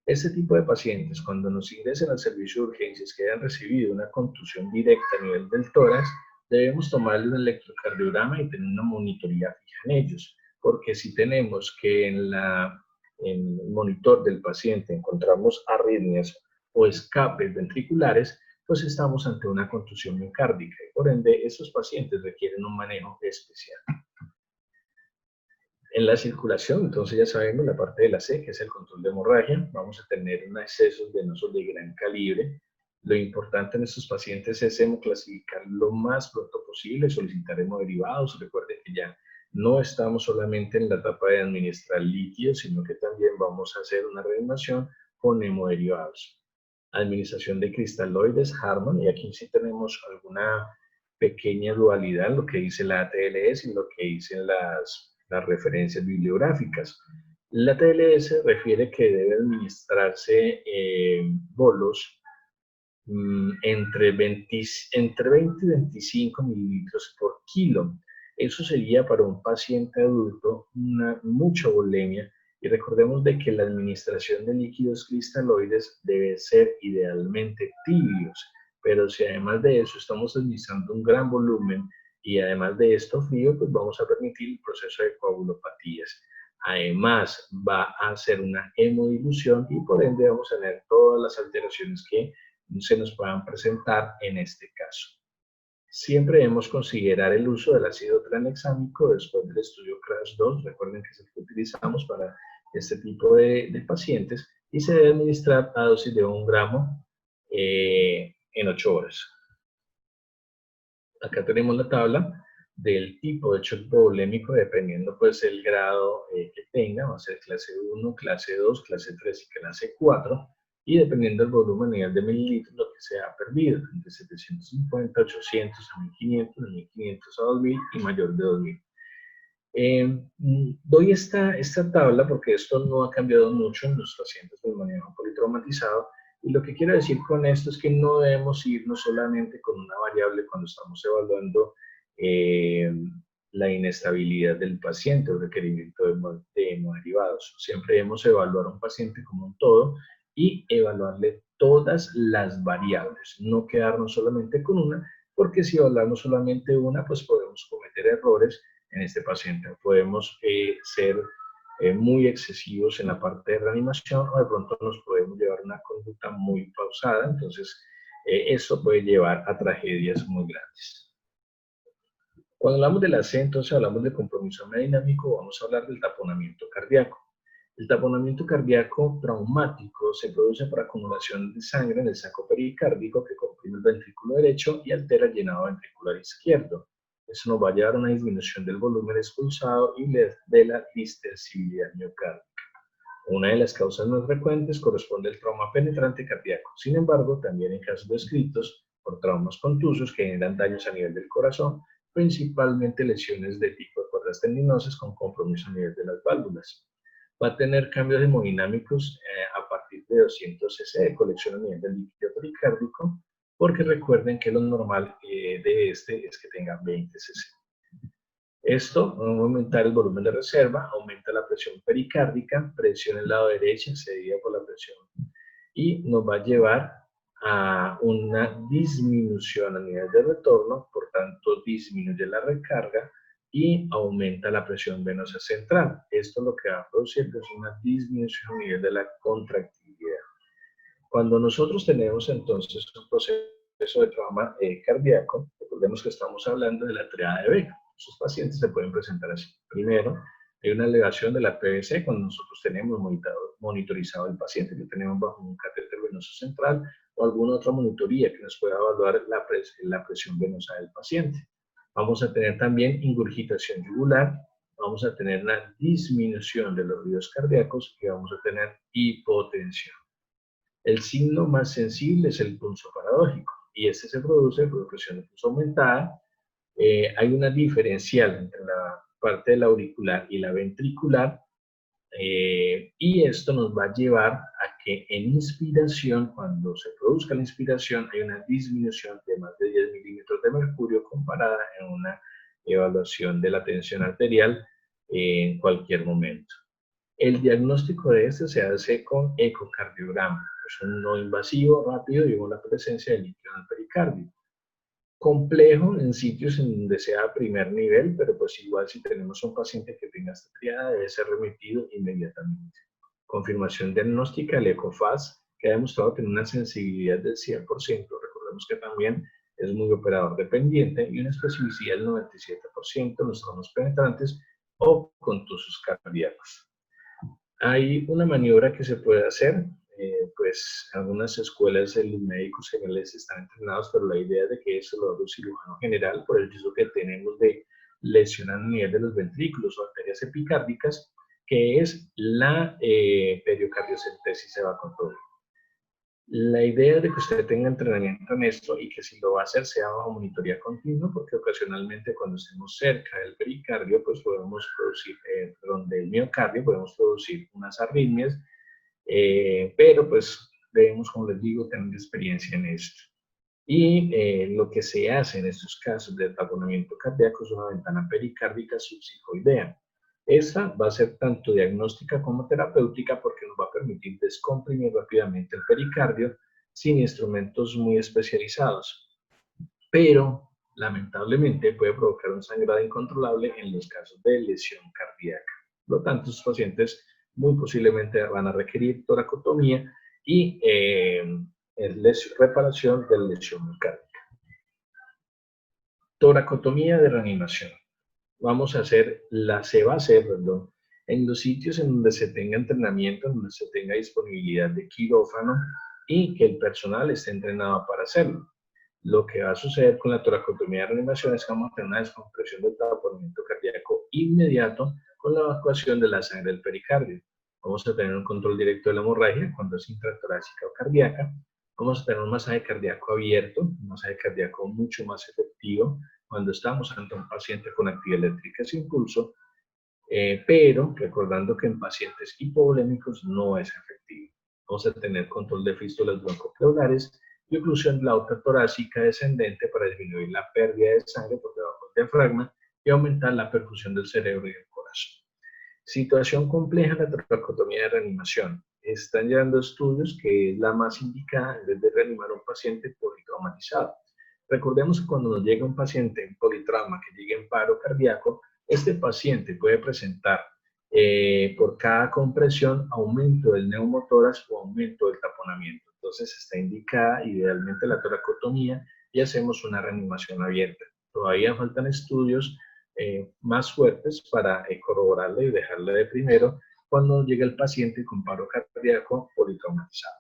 Este tipo de pacientes, cuando nos ingresen al servicio de urgencias que hayan recibido una contusión directa a nivel del tórax, debemos tomarle un electrocardiograma y tener una monitoría fija en ellos, porque si tenemos que en el monitor del paciente encontramos arritmias o escapes ventriculares, pues estamos ante una contusión miocárdica y por ende estos pacientes requieren un manejo especial. En la circulación, entonces ya sabemos la parte de la C, que es el control de hemorragia, vamos a tener un accesos venosos de gran calibre. Lo importante en estos pacientes es hemoclasificar lo más pronto posible, solicitar hemoderivados. Recuerden que ya no estamos solamente en la etapa de administrar líquidos, sino que también vamos a hacer una reanimación con hemoderivados. Administración de cristaloides, Harman, y aquí sí tenemos alguna pequeña dualidad en lo que dice la ATLS y lo que dicen las referencias bibliográficas. La TLS refiere que debe administrarse bolos entre 20 y 25 mililitros por kilo. Eso sería para un paciente adulto mucha volemia, y recordemos de que la administración de líquidos cristaloides debe ser idealmente tibios, pero si además de eso estamos administrando un gran volumen y además de esto frío, pues vamos a permitir el proceso de coagulopatías. Además va a hacer una hemodilución y por ende vamos a tener todas las alteraciones que se nos puedan presentar en este caso. Siempre debemos considerar el uso del ácido tranexámico después del estudio CRASH-2. Recuerden que es el que utilizamos para este tipo de pacientes y se debe administrar a dosis de 1 gramo en 8 horas. Acá tenemos la tabla del tipo de shock hipovolémico dependiendo pues el grado que tenga, va a ser clase 1, clase 2, clase 3 y clase 4, y dependiendo del volumen a nivel de mililitros lo que se ha perdido, entre 750, 800 a 1500, de 1500 a 2000 y mayor de 2000. Doy esta tabla porque esto no ha cambiado mucho en los pacientes con manejo politraumatizado, y lo que quiero decir con esto es que no debemos irnos solamente con una variable cuando estamos evaluando la inestabilidad del paciente o requerimiento de hemoderivados. Siempre debemos evaluar a un paciente como un todo y evaluarle todas las variables, no quedarnos solamente con una, porque si evaluamos solamente una, pues podemos cometer errores en este paciente. Podemos ser muy excesivos en la parte de reanimación o de pronto nos podemos llevar una conducta muy pausada, entonces eso puede llevar a tragedias muy grandes. Cuando hablamos de la C, entonces hablamos de compromiso hemodinámico, vamos a hablar del taponamiento cardíaco. El taponamiento cardíaco traumático se produce por acumulación de sangre en el saco pericárdico que comprime el ventrículo derecho y altera el llenado ventricular izquierdo. Eso nos va a llevar a una disminución del volumen expulsado y de la distensibilidad miocárdica. Una de las causas más frecuentes corresponde al trauma penetrante cardíaco. Sin embargo, también en casos descritos por traumas contusos que generan daños a nivel del corazón, principalmente lesiones de tipo de cuerdas tendinosas con compromiso a nivel de las válvulas. Va a tener cambios hemodinámicos a partir de 200 cc de colección a nivel del líquido pericárdico, porque recuerden que lo normal de este es que tenga 20 cc. Esto va a aumentar el volumen de reserva, aumenta la presión pericárdica, presión en el lado derecho cedida por la presión, y nos va a llevar a una disminución a nivel de retorno, por tanto disminuye la recarga y aumenta la presión venosa central. Esto lo que va a producir es una disminución a nivel de la contractilidad. Cuando nosotros tenemos entonces un proceso de trauma cardíaco, recordemos que estamos hablando de la triada de Beck. Sus pacientes se pueden presentar así. Primero, hay una elevación de la PVC cuando nosotros tenemos monitorizado el paciente, que tenemos bajo un catéter venoso central o alguna otra monitoría que nos pueda evaluar la presión venosa del paciente. Vamos a tener también ingurgitación yugular, vamos a tener una disminución de los ruidos cardíacos y vamos a tener hipotensión. El signo más sensible es el pulso paradójico y este se produce por presión de pulso aumentada. Hay una diferencial entre la parte del auricular y la ventricular Y esto nos va a llevar a que en inspiración, cuando se produzca la inspiración, hay una disminución de más de 10 milímetros de mercurio comparada en una evaluación de la tensión arterial en cualquier momento. El diagnóstico de este se hace con ecocardiograma. Es un no invasivo, rápido y con la presencia de líquido en el pericardio. Complejo en sitios en donde sea primer nivel, pero pues igual si tenemos un paciente que tenga esta triada debe ser remitido inmediatamente. Confirmación diagnóstica, el ECOFAS, que ha demostrado tener una sensibilidad del 100%. Recordemos que también es muy operador dependiente y una especificidad del 97% en los tramos penetrantes o contusos cardíacos. Hay una maniobra que se puede hacer, pues algunas escuelas de los médicos generales están entrenados, pero la idea de que eso lo haga un cirujano general por el riesgo que tenemos de lesionar a nivel de los ventrículos o arterias epicárdicas, que es la periocardiocentesis evacuatoria. La idea de que usted tenga entrenamiento en esto y que si lo va a hacer sea bajo monitoría continua, porque ocasionalmente cuando estemos cerca del pericardio, pues podemos producir, del miocardio, podemos producir unas arritmias, pero pues debemos, como les digo, tener experiencia en esto. Y lo que se hace en estos casos de taponamiento cardíaco es una ventana pericárdica subsicoidea. Esta va a ser tanto diagnóstica como terapéutica porque nos va a permitir descomprimir rápidamente el pericardio sin instrumentos muy especializados. Pero, lamentablemente, puede provocar un sangrado incontrolable en los casos de lesión cardíaca. Por lo tanto, estos pacientes muy posiblemente van a requerir toracotomía y reparación de la lesión miocardica. Toracotomía de reanimación. Se va a hacer, en los sitios en donde se tenga entrenamiento, en donde se tenga disponibilidad de quirófano y que el personal esté entrenado para hacerlo. Lo que va a suceder con la toracotomía de reanimación es que vamos a tener una descompresión del taponamiento cardíaco inmediato con la evacuación de la sangre del pericardio. Vamos a tener un control directo de la hemorragia cuando es intratorácica o cardíaca. Vamos a tener un masaje cardíaco abierto, un masaje cardíaco mucho más efectivo cuando estamos ante un paciente con actividad eléctrica sin pulso, pero recordando que en pacientes hipovolémicos no es efectivo. Vamos a tener control de fístulas broncopleurares y oclusión de la aorta torácica descendente para disminuir la pérdida de sangre por debajo del diafragma y aumentar la perfusión del cerebro y del corazón. Situación compleja en la toracotomía de reanimación. Están llegando estudios que es la más indicada en vez de reanimar a un paciente politraumatizado. Recordemos que cuando nos llega un paciente en politrauma que llegue en paro cardíaco, este paciente puede presentar por cada compresión aumento del neumotórax o aumento del taponamiento. Entonces está indicada idealmente la toracotomía y hacemos una reanimación abierta. Todavía faltan estudios más fuertes para corroborarle y dejarle de primero cuando llega el paciente con paro cardíaco politraumatizado.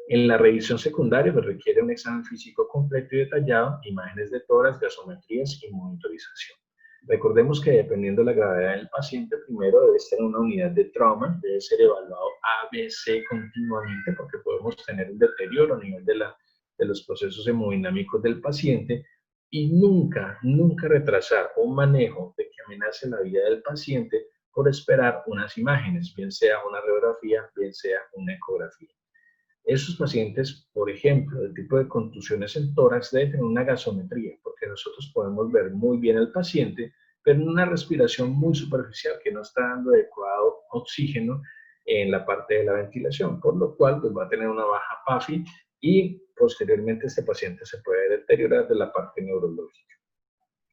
En la revisión secundaria pues, requiere un examen físico completo y detallado, imágenes de tórax, gasometrías y monitorización. Recordemos que dependiendo de la gravedad del paciente, primero debe ser una unidad de trauma, debe ser evaluado ABC continuamente porque podemos tener un deterioro a nivel de los procesos hemodinámicos del paciente y nunca retrasar un manejo de que amenace la vida del paciente por esperar unas imágenes, bien sea una radiografía, bien sea una ecografía. Esos pacientes, por ejemplo, el tipo de contusiones en tórax deben tener una gasometría, porque nosotros podemos ver muy bien al paciente, pero en una respiración muy superficial, que no está dando adecuado oxígeno en la parte de la ventilación, por lo cual pues, va a tener una baja PAFI y posteriormente este paciente se puede deteriorar de la parte neurológica.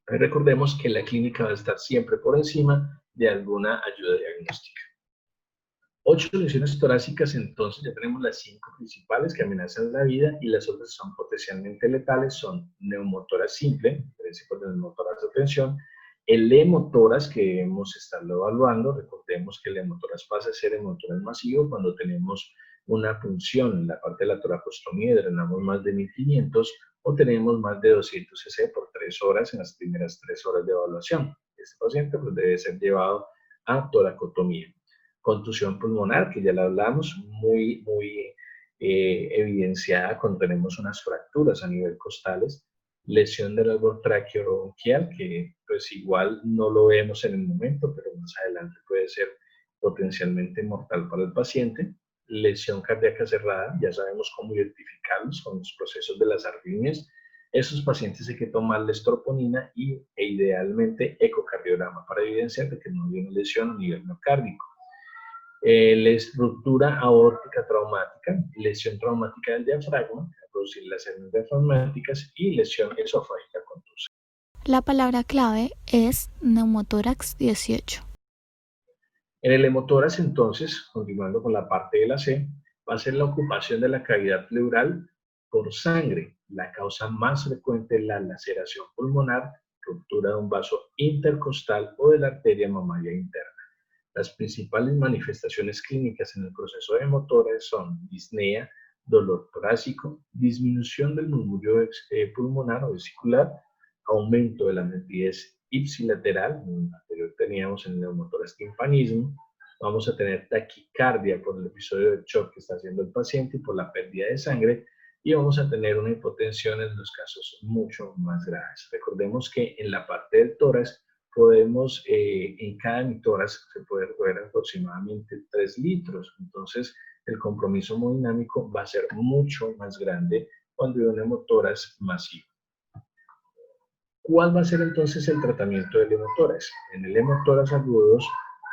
Pero recordemos que la clínica va a estar siempre por encima de alguna ayuda diagnóstica. 8 lesiones torácicas, entonces ya tenemos las 5 principales que amenazan la vida y las otras son potencialmente letales, son neumotórax simple, por el neumotórax de tensión, el hemotórax que hemos estado evaluando, recordemos que el hemotórax pasa a ser hemotórax masivo cuando tenemos una punción en la parte de la toracostomía y drenamos más de 1500 o tenemos más de 200 cc por 3 horas en las primeras 3 horas de evaluación. Este paciente pues, debe ser llevado a toracotomía. Contusión pulmonar, que ya la hablamos, muy evidenciada cuando tenemos unas fracturas a nivel costales. lesión del árbol traqueobronquial, que pues igual no lo vemos en el momento, pero más adelante puede ser potencialmente mortal para el paciente. Lesión cardíaca cerrada, ya sabemos cómo identificarlos con los procesos de las arritmias. Esos pacientes hay que tomarles troponina e idealmente ecocardiograma para evidenciar que no hay una lesión a nivel miocárdico. Ruptura aórtica traumática, lesión traumática del diafragma, producir las hernias diafragmáticas y lesión esofágica contusa. La palabra clave es neumotórax 18. En el hemotórax, entonces, continuando con la parte de la C, va a ser la ocupación de la cavidad pleural por sangre. La causa más frecuente es la laceración pulmonar, ruptura de un vaso intercostal o de la arteria mamaria interna. Las principales manifestaciones clínicas en el proceso de hemotórax son disnea, dolor torácico, disminución del murmullo pulmonar o vesicular, aumento de la nitidez ipsilateral, anterior teníamos en el neumotórax timpanismo, vamos a tener taquicardia por el episodio de shock que está haciendo el paciente y por la pérdida de sangre, y vamos a tener una hipotensión en los casos mucho más graves. Recordemos que en la parte del tórax podemos, en cada hemitórax se puede recoger aproximadamente 3 litros, entonces el compromiso hemodinámico va a ser mucho más grande cuando hay un hemotórax masivo. ¿Cuál va a ser entonces el tratamiento del hemotórax? En el hemotórax agudos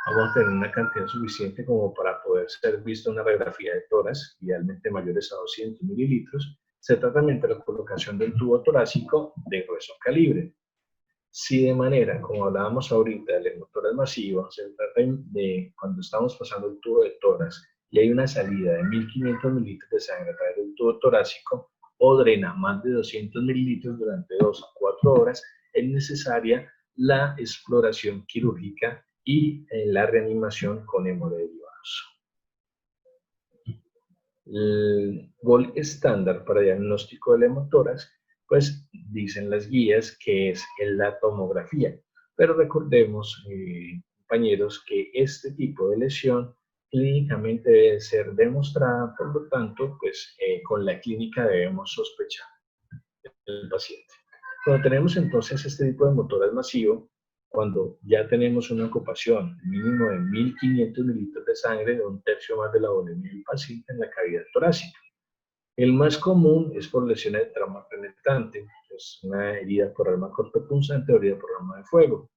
vamos a tener una cantidad suficiente como para poder ser visto una radiografía de tórax, idealmente mayores a 200 mililitros. Se trata de la colocación del tubo torácico de grueso calibre. Si de manera, como hablábamos ahorita, del hemotórax masivo, se trata de cuando estamos pasando el tubo de tórax y hay una salida de 1500 mililitros de sangre a través del tubo torácico o drena más de 200 mililitros durante 2 a 4 horas, es necesaria la exploración quirúrgica y la reanimación con hemoderivados. El gol estándar para diagnóstico del hemotórax, pues dicen las guías que es la tomografía. Pero recordemos, compañeros, que este tipo de lesión clínicamente debe ser demostrada, por lo tanto, pues con la clínica debemos sospechar del paciente. Cuando tenemos entonces este tipo de hemotórax masivo, cuando ya tenemos una ocupación mínimo de 1500 mililitros de sangre, de un tercio más de la volemia del paciente en la cavidad torácica. El más común es por lesiones de trauma penetrante, es una herida por arma cortopunzante o herida por arma de fuego.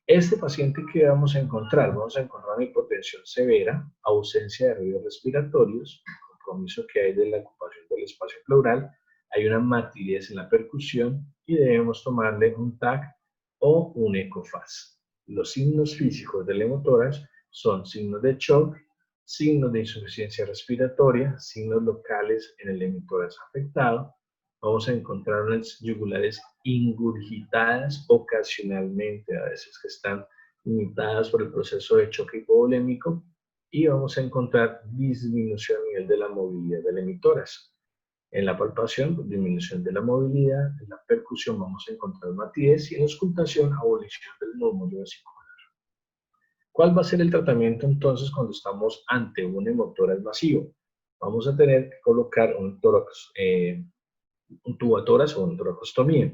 Este paciente que vamos a encontrar una hipotensión severa, ausencia de ruidos respiratorios, compromiso que hay de la ocupación del espacio pleural, hay una matidez en la percusión y debemos tomarle un TAC o un ecofaz. Los signos físicos del hemotórax son signos de shock, signos de insuficiencia respiratoria, signos locales en el hemotórax afectado. Vamos a encontrar unas yugulares ingurgitadas ocasionalmente, a veces que están limitadas por el proceso de choque hipovolémico, y vamos a encontrar disminución a nivel de la movilidad del hemotórax. En la palpación, pues, disminución de la movilidad, en la percusión vamos a encontrar matidez y en la auscultación, abolición del murmullo vesicular. ¿Cuál va a ser el tratamiento entonces cuando estamos ante un hemotórax masivo? Vamos a tener que colocar un tórax, un tubatórax o una toracostomía.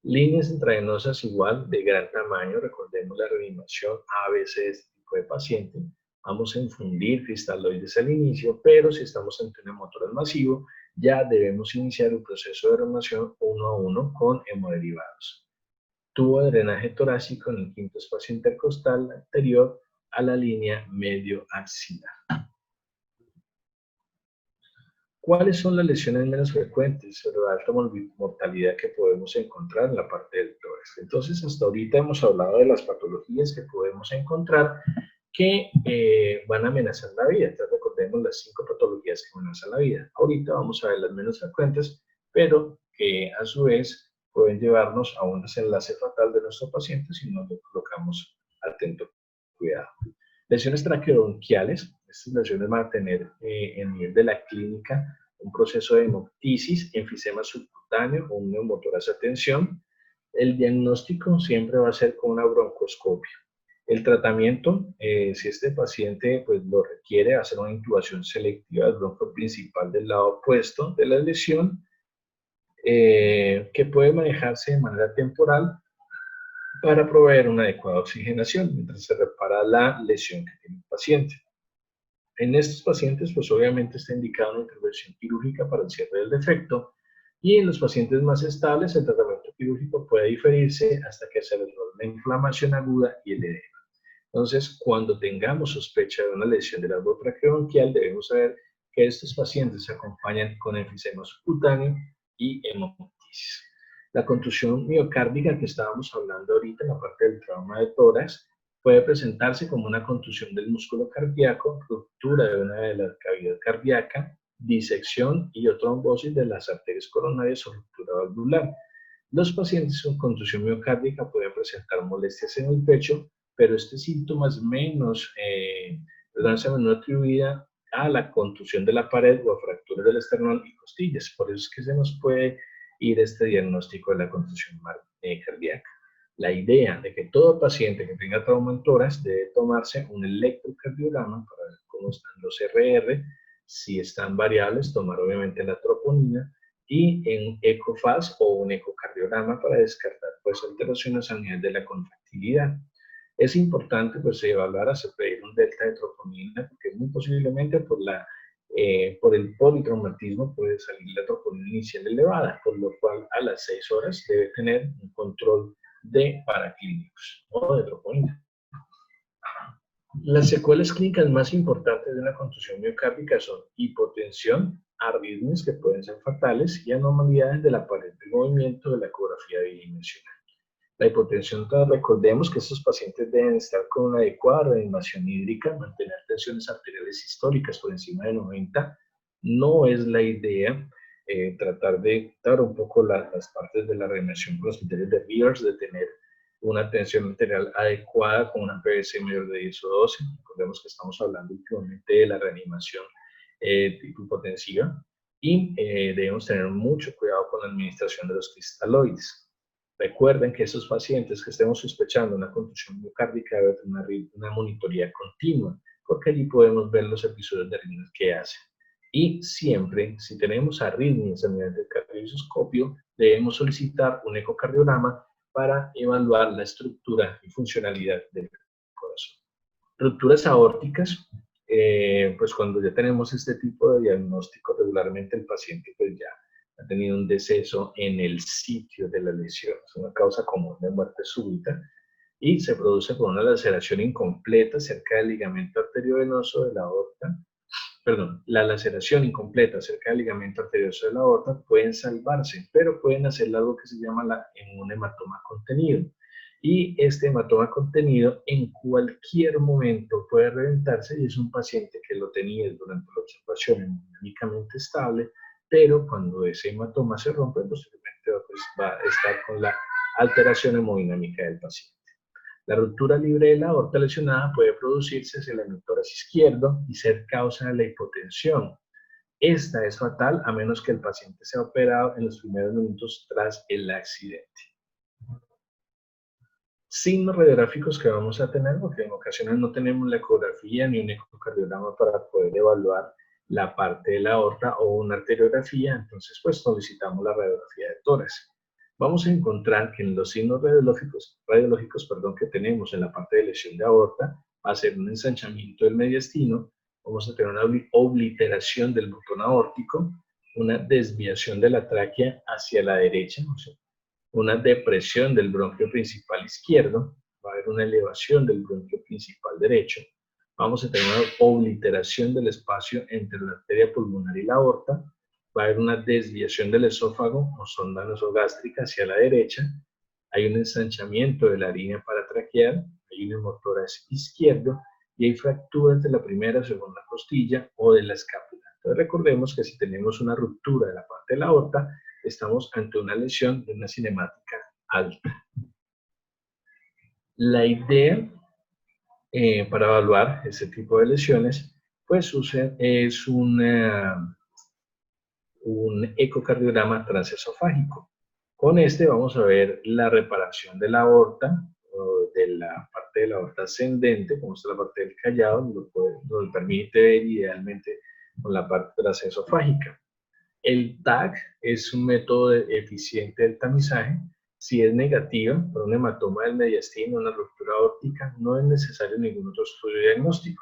Líneas intravenosas igual de gran tamaño, recordemos la reanimación ABC de este tipo de paciente. Vamos a infundir cristaloides al inicio, pero si estamos ante un hemotórax masivo, ya debemos iniciar un proceso de reanimación 1 a 1 con hemoderivados. Tubo de drenaje torácico en el quinto espacio intercostal anterior a la línea medio axilar. ¿Cuáles son las lesiones menos frecuentes o de alta mortalidad que podemos encontrar en la parte del tórax? Entonces, hasta ahorita hemos hablado de las patologías que podemos encontrar que van a amenazar la vida. Entonces, recordemos las 5 patologías que amenazan la vida. Ahorita vamos a ver las menos frecuentes, pero que a su vez pueden llevarnos a un desenlace fatal de nuestro paciente si no le colocamos atento cuidado. Lesiones traqueobronquiales. Estas lesiones van a tener en nivel de la clínica un proceso de hemoptisis, enfisema subcutáneo o un neumotórax a tensión. El diagnóstico siempre va a ser con una broncoscopia. El tratamiento, si este paciente pues, lo requiere, hacer una intubación selectiva del bronco principal del lado opuesto de la lesión. que puede manejarse de manera temporal para proveer una adecuada oxigenación mientras se repara la lesión que tiene el paciente. En estos pacientes, pues obviamente está indicada una intervención quirúrgica para el cierre del defecto, y en los pacientes más estables el tratamiento quirúrgico puede diferirse hasta que se resuelva la inflamación aguda y el edema. Entonces, cuando tengamos sospecha de una lesión del árbol traqueobronquial, debemos saber que estos pacientes se acompañan con enfisema subcutáneo y hemoptisis. La contusión miocárdica que estábamos hablando ahorita en la parte del trauma de tórax puede presentarse como una contusión del músculo cardíaco, ruptura de una de la cavidad cardíaca, disección y o trombosis de las arterias coronarias o ruptura valvular. Los pacientes con contusión miocárdica pueden presentar molestias en el pecho, pero este síntoma es menos atribuida a la contusión de la pared o a fracturas del esternón y costillas. Por eso es que se nos puede ir este diagnóstico de la contusión cardíaca. La idea de que todo paciente que tenga trauma en tórax debe tomarse un electrocardiograma para ver cómo están los RR, si están variables, tomar obviamente la troponina, y en ecofaz o un ecocardiograma para descartar pues alteraciones a nivel de la contractilidad. Es importante pues evaluar hasta pedir un delta de troponina, porque muy posiblemente por el politraumatismo puede salir la troponina inicial elevada, por lo cual a las 6 horas debe tener un control de paraclínicos o de troponina. Las secuelas clínicas más importantes de una contusión miocárdica son hipotensión, arritmias que pueden ser fatales y anomalías de la pared de movimiento de la ecografía bidimensional. La hipotensión, recordemos que estos pacientes deben estar con una adecuada reanimación hídrica, mantener tensiones arteriales históricas por encima de 90. No es la idea tratar de dar un poco las partes de la reanimación por los criterios de Rivers, de tener una tensión arterial adecuada con una PVC mayor de 10 o 12. Recordemos que estamos hablando últimamente de la reanimación tipo hipotensiva, y debemos tener mucho cuidado con la administración de los cristaloides. Recuerden que esos pacientes que estemos sospechando una contusión miocárdica deben tener una monitoría continua, porque allí podemos ver los episodios de arritmias que hacen. Y siempre, si tenemos arritmias a nivel del cardioscopio, debemos solicitar un ecocardiograma para evaluar la estructura y funcionalidad del corazón. Rupturas aórticas, pues cuando ya tenemos este tipo de diagnóstico, regularmente el paciente pues ya ha tenido un deceso en el sitio de la lesión. Es una causa común de muerte súbita y se produce por una laceración incompleta cerca del ligamento arteriovenoso de la aorta. Perdón, la laceración incompleta cerca del ligamento arterioso de la aorta pueden salvarse, pero pueden hacer algo que se llama un hematoma contenido. Y este hematoma contenido en cualquier momento puede reventarse, y es un paciente que lo tenía durante la observación hemodinámicamente estable, pero cuando ese hematoma se rompe, posiblemente pues, va a estar con la alteración hemodinámica del paciente. La ruptura libre de la aorta lesionada puede producirse hacia el hemisferio izquierdo y ser causa de la hipotensión. Esta es fatal a menos que el paciente sea operado en los primeros minutos tras el accidente. Signos radiográficos que vamos a tener, porque en ocasiones no tenemos la ecografía ni un ecocardiograma para poder evaluar la parte de la aorta o una arteriografía, entonces pues solicitamos la radiografía de tórax. Vamos a encontrar que en los signos radiológicos que tenemos en la parte de lesión de aorta va a ser un ensanchamiento del mediastino, vamos a tener una obliteración del botón aórtico, una desviación de la tráquea hacia la derecha, o sea, una depresión del bronquio principal izquierdo, va a haber una elevación del bronquio principal derecho, vamos a tener una obliteración del espacio entre la arteria pulmonar y la aorta, va a haber una desviación del esófago o sonda nasogástrica hacia la derecha, hay un ensanchamiento de la línea paratraqueal, hay un hemotórax izquierdo y hay fracturas de la primera o segunda costilla o de la escápula. Entonces recordemos que si tenemos una ruptura de la parte de la aorta, estamos ante una lesión de una cinemática alta. La idea para evaluar ese tipo de lesiones, pues es un ecocardiograma transesofágico. Con este vamos a ver la reparación de la aorta, o de la parte de la aorta ascendente, como está la parte del callado, nos permite ver idealmente con la parte transesofágica. El TAC es un método eficiente del tamizaje. Si es negativa, por un hematoma del mediastino, una ruptura aórtica, no es necesario ningún otro estudio diagnóstico.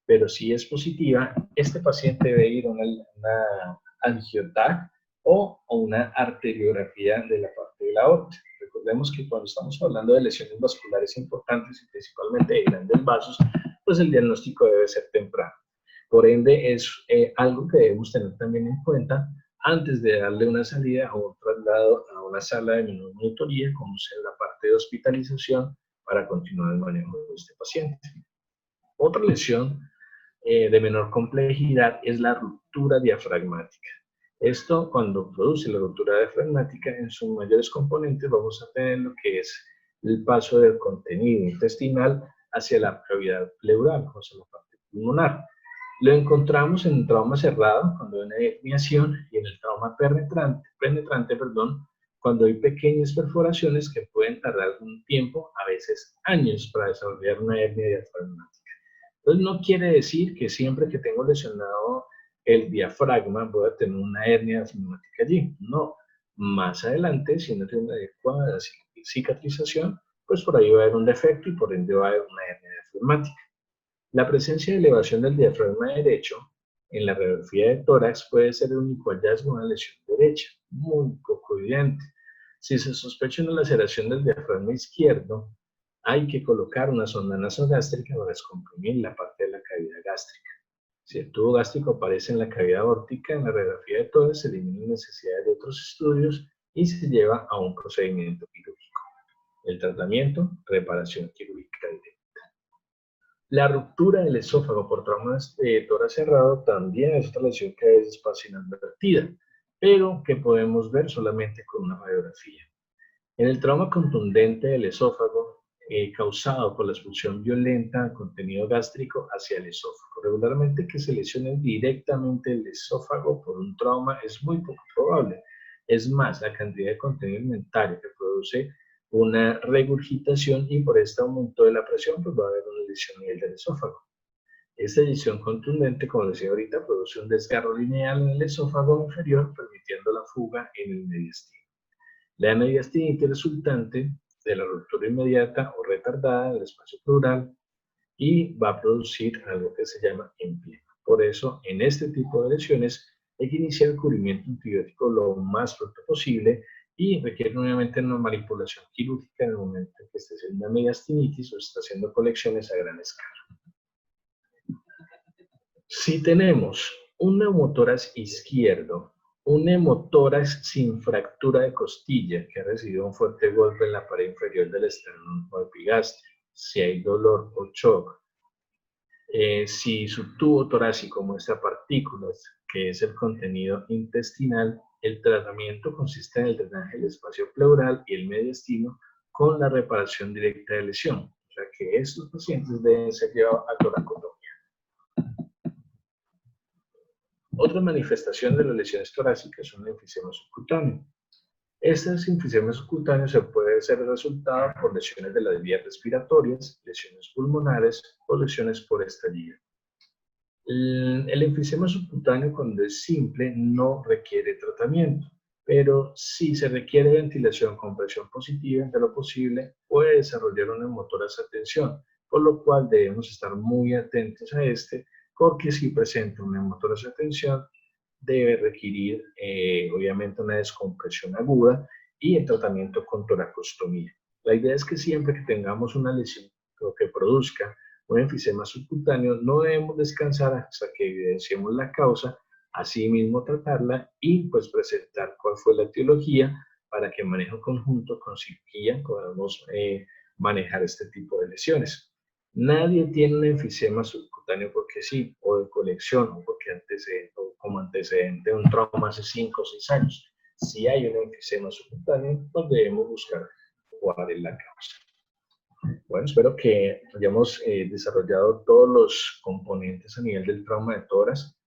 Pero si es positiva, este paciente debe ir a una angio-TAC o una arteriografía de la parte de la aorta. Recordemos que cuando estamos hablando de lesiones vasculares importantes y principalmente de grandes vasos, pues el diagnóstico debe ser temprano. Por ende, es algo que debemos tener también en cuenta antes de darle una salida o un traslado a una sala de menor monitoría, como sea la parte de hospitalización, para continuar el manejo de este paciente. Otra lesión de menor complejidad es la ruptura diafragmática. Esto, cuando produce la ruptura diafragmática, en sus mayores componentes vamos a tener lo que es el paso del contenido intestinal hacia la cavidad pleural, hacia la parte pulmonar. Lo encontramos en el trauma cerrado, cuando hay una herniación, y en el trauma penetrante, cuando hay pequeñas perforaciones que pueden tardar un tiempo, a veces años, para desarrollar una hernia diafragmática. Entonces no quiere decir que siempre que tengo lesionado el diafragma voy a tener una hernia diafragmática allí. No. Más adelante, si no tiene una adecuada cicatrización, pues por ahí va a haber un defecto y por ende va a haber una hernia diafragmática. La presencia de elevación del diafragma derecho en la radiografía de tórax puede ser el único hallazgo de una lesión derecha, muy poco evidente. Si se sospecha una laceración del diafragma izquierdo, hay que colocar una sonda nasogástrica para descomprimir la parte de la cavidad gástrica. Si el tubo gástrico aparece en la cavidad aórtica, en la radiografía de tórax se eliminan necesidades de otros estudios y se lleva a un procedimiento quirúrgico. El tratamiento, reparación quirúrgica directa. La ruptura del esófago por traumas de tórax cerrado también es otra lesión que a veces pasa inadvertida, pero que podemos ver solamente con una radiografía. En el trauma contundente del esófago, causado por la expulsión violenta del contenido gástrico hacia el esófago, regularmente que se lesione directamente el esófago por un trauma es muy poco probable. Es más, la cantidad de contenido alimentario que produce una regurgitación y por este aumento de la presión, pues va a haber una lesión a nivel del esófago. Esta lesión contundente, como decía ahorita, produce un desgarro lineal en el esófago inferior, permitiendo la fuga en el mediastino. La mediastinitis resultante de la ruptura inmediata o retardada del espacio pleural y va a producir algo que se llama empiema. Por eso, en este tipo de lesiones hay que iniciar el cubrimiento antibiótico lo más pronto posible y requiere nuevamente una manipulación quirúrgica en el momento en que esté haciendo una mediastinitis o está haciendo colecciones a gran escala. Si tenemos un neumotórax izquierdo, un neumotórax sin fractura de costilla que ha recibido un fuerte golpe en la pared inferior del esternón o epigastrio, si hay dolor o shock, si su tubo torácico muestra partículas, que es el contenido intestinal, el tratamiento consiste en el drenaje del espacio pleural y el mediastino con la reparación directa de lesión. O sea que estos pacientes deben ser llevados a toracotomía. Otra manifestación de las lesiones torácicas son el enfisema subcutáneo. Este enfisema subcutáneo se puede ser el resultado por lesiones de las vías respiratorias, lesiones pulmonares o lesiones por estallido. El enfisema subcutáneo, cuando es simple, no requiere tratamiento, pero si se requiere ventilación con presión positiva, de lo posible, puede desarrollar una neumotórax a tensión, por lo cual debemos estar muy atentos a este, porque si presenta una neumotórax a tensión, debe requerir obviamente una descompresión aguda y el tratamiento con toracostomía. La idea es que siempre que tengamos una lesión o que produzca un enfisema subcutáneo, no debemos descansar hasta que evidenciemos la causa, así mismo tratarla y pues presentar cuál fue la etiología para que en manejo conjunto con cirugía podamos manejar este tipo de lesiones. Nadie tiene un enfisema subcutáneo porque sí, o de colección, o porque o como antecedente de un trauma hace 5 o 6 años. Si hay un enfisema subcutáneo, pues debemos buscar cuál es la causa. Bueno, espero que hayamos desarrollado todos los componentes a nivel del trauma de tórax.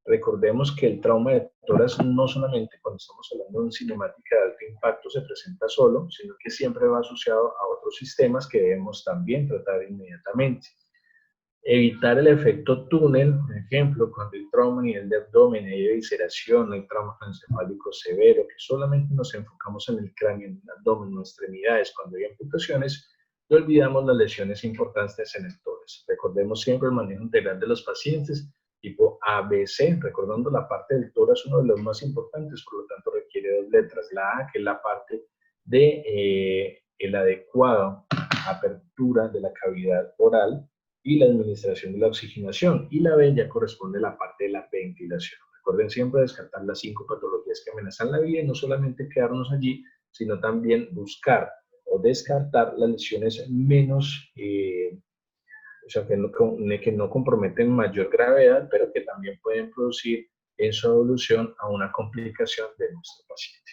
Recordemos que el trauma de tórax no solamente cuando estamos hablando de una cinemática de alto impacto se presenta solo, sino que siempre va asociado a otros sistemas que debemos también tratar inmediatamente. Evitar el efecto túnel, por ejemplo, cuando hay trauma a nivel de abdomen, hay evisceración, no hay trauma encefálico severo, que solamente nos enfocamos en el cráneo, en el abdomen, en extremidades, cuando hay amputaciones, y olvidamos las lesiones importantes en el tórax. Recordemos siempre el manejo integral de los pacientes, tipo ABC, recordando la parte del tórax, uno de los más importantes, por lo tanto requiere dos letras, la A, que es la parte de el adecuado apertura de la cavidad oral, y la administración de la oxigenación, y la B ya corresponde a la parte de la ventilación. Recuerden siempre descartar las 5 patologías que amenazan la vida y no solamente quedarnos allí, sino también buscar o descartar las lesiones menos, o sea, que no comprometen mayor gravedad, pero que también pueden producir en su evolución a una complicación de nuestro paciente.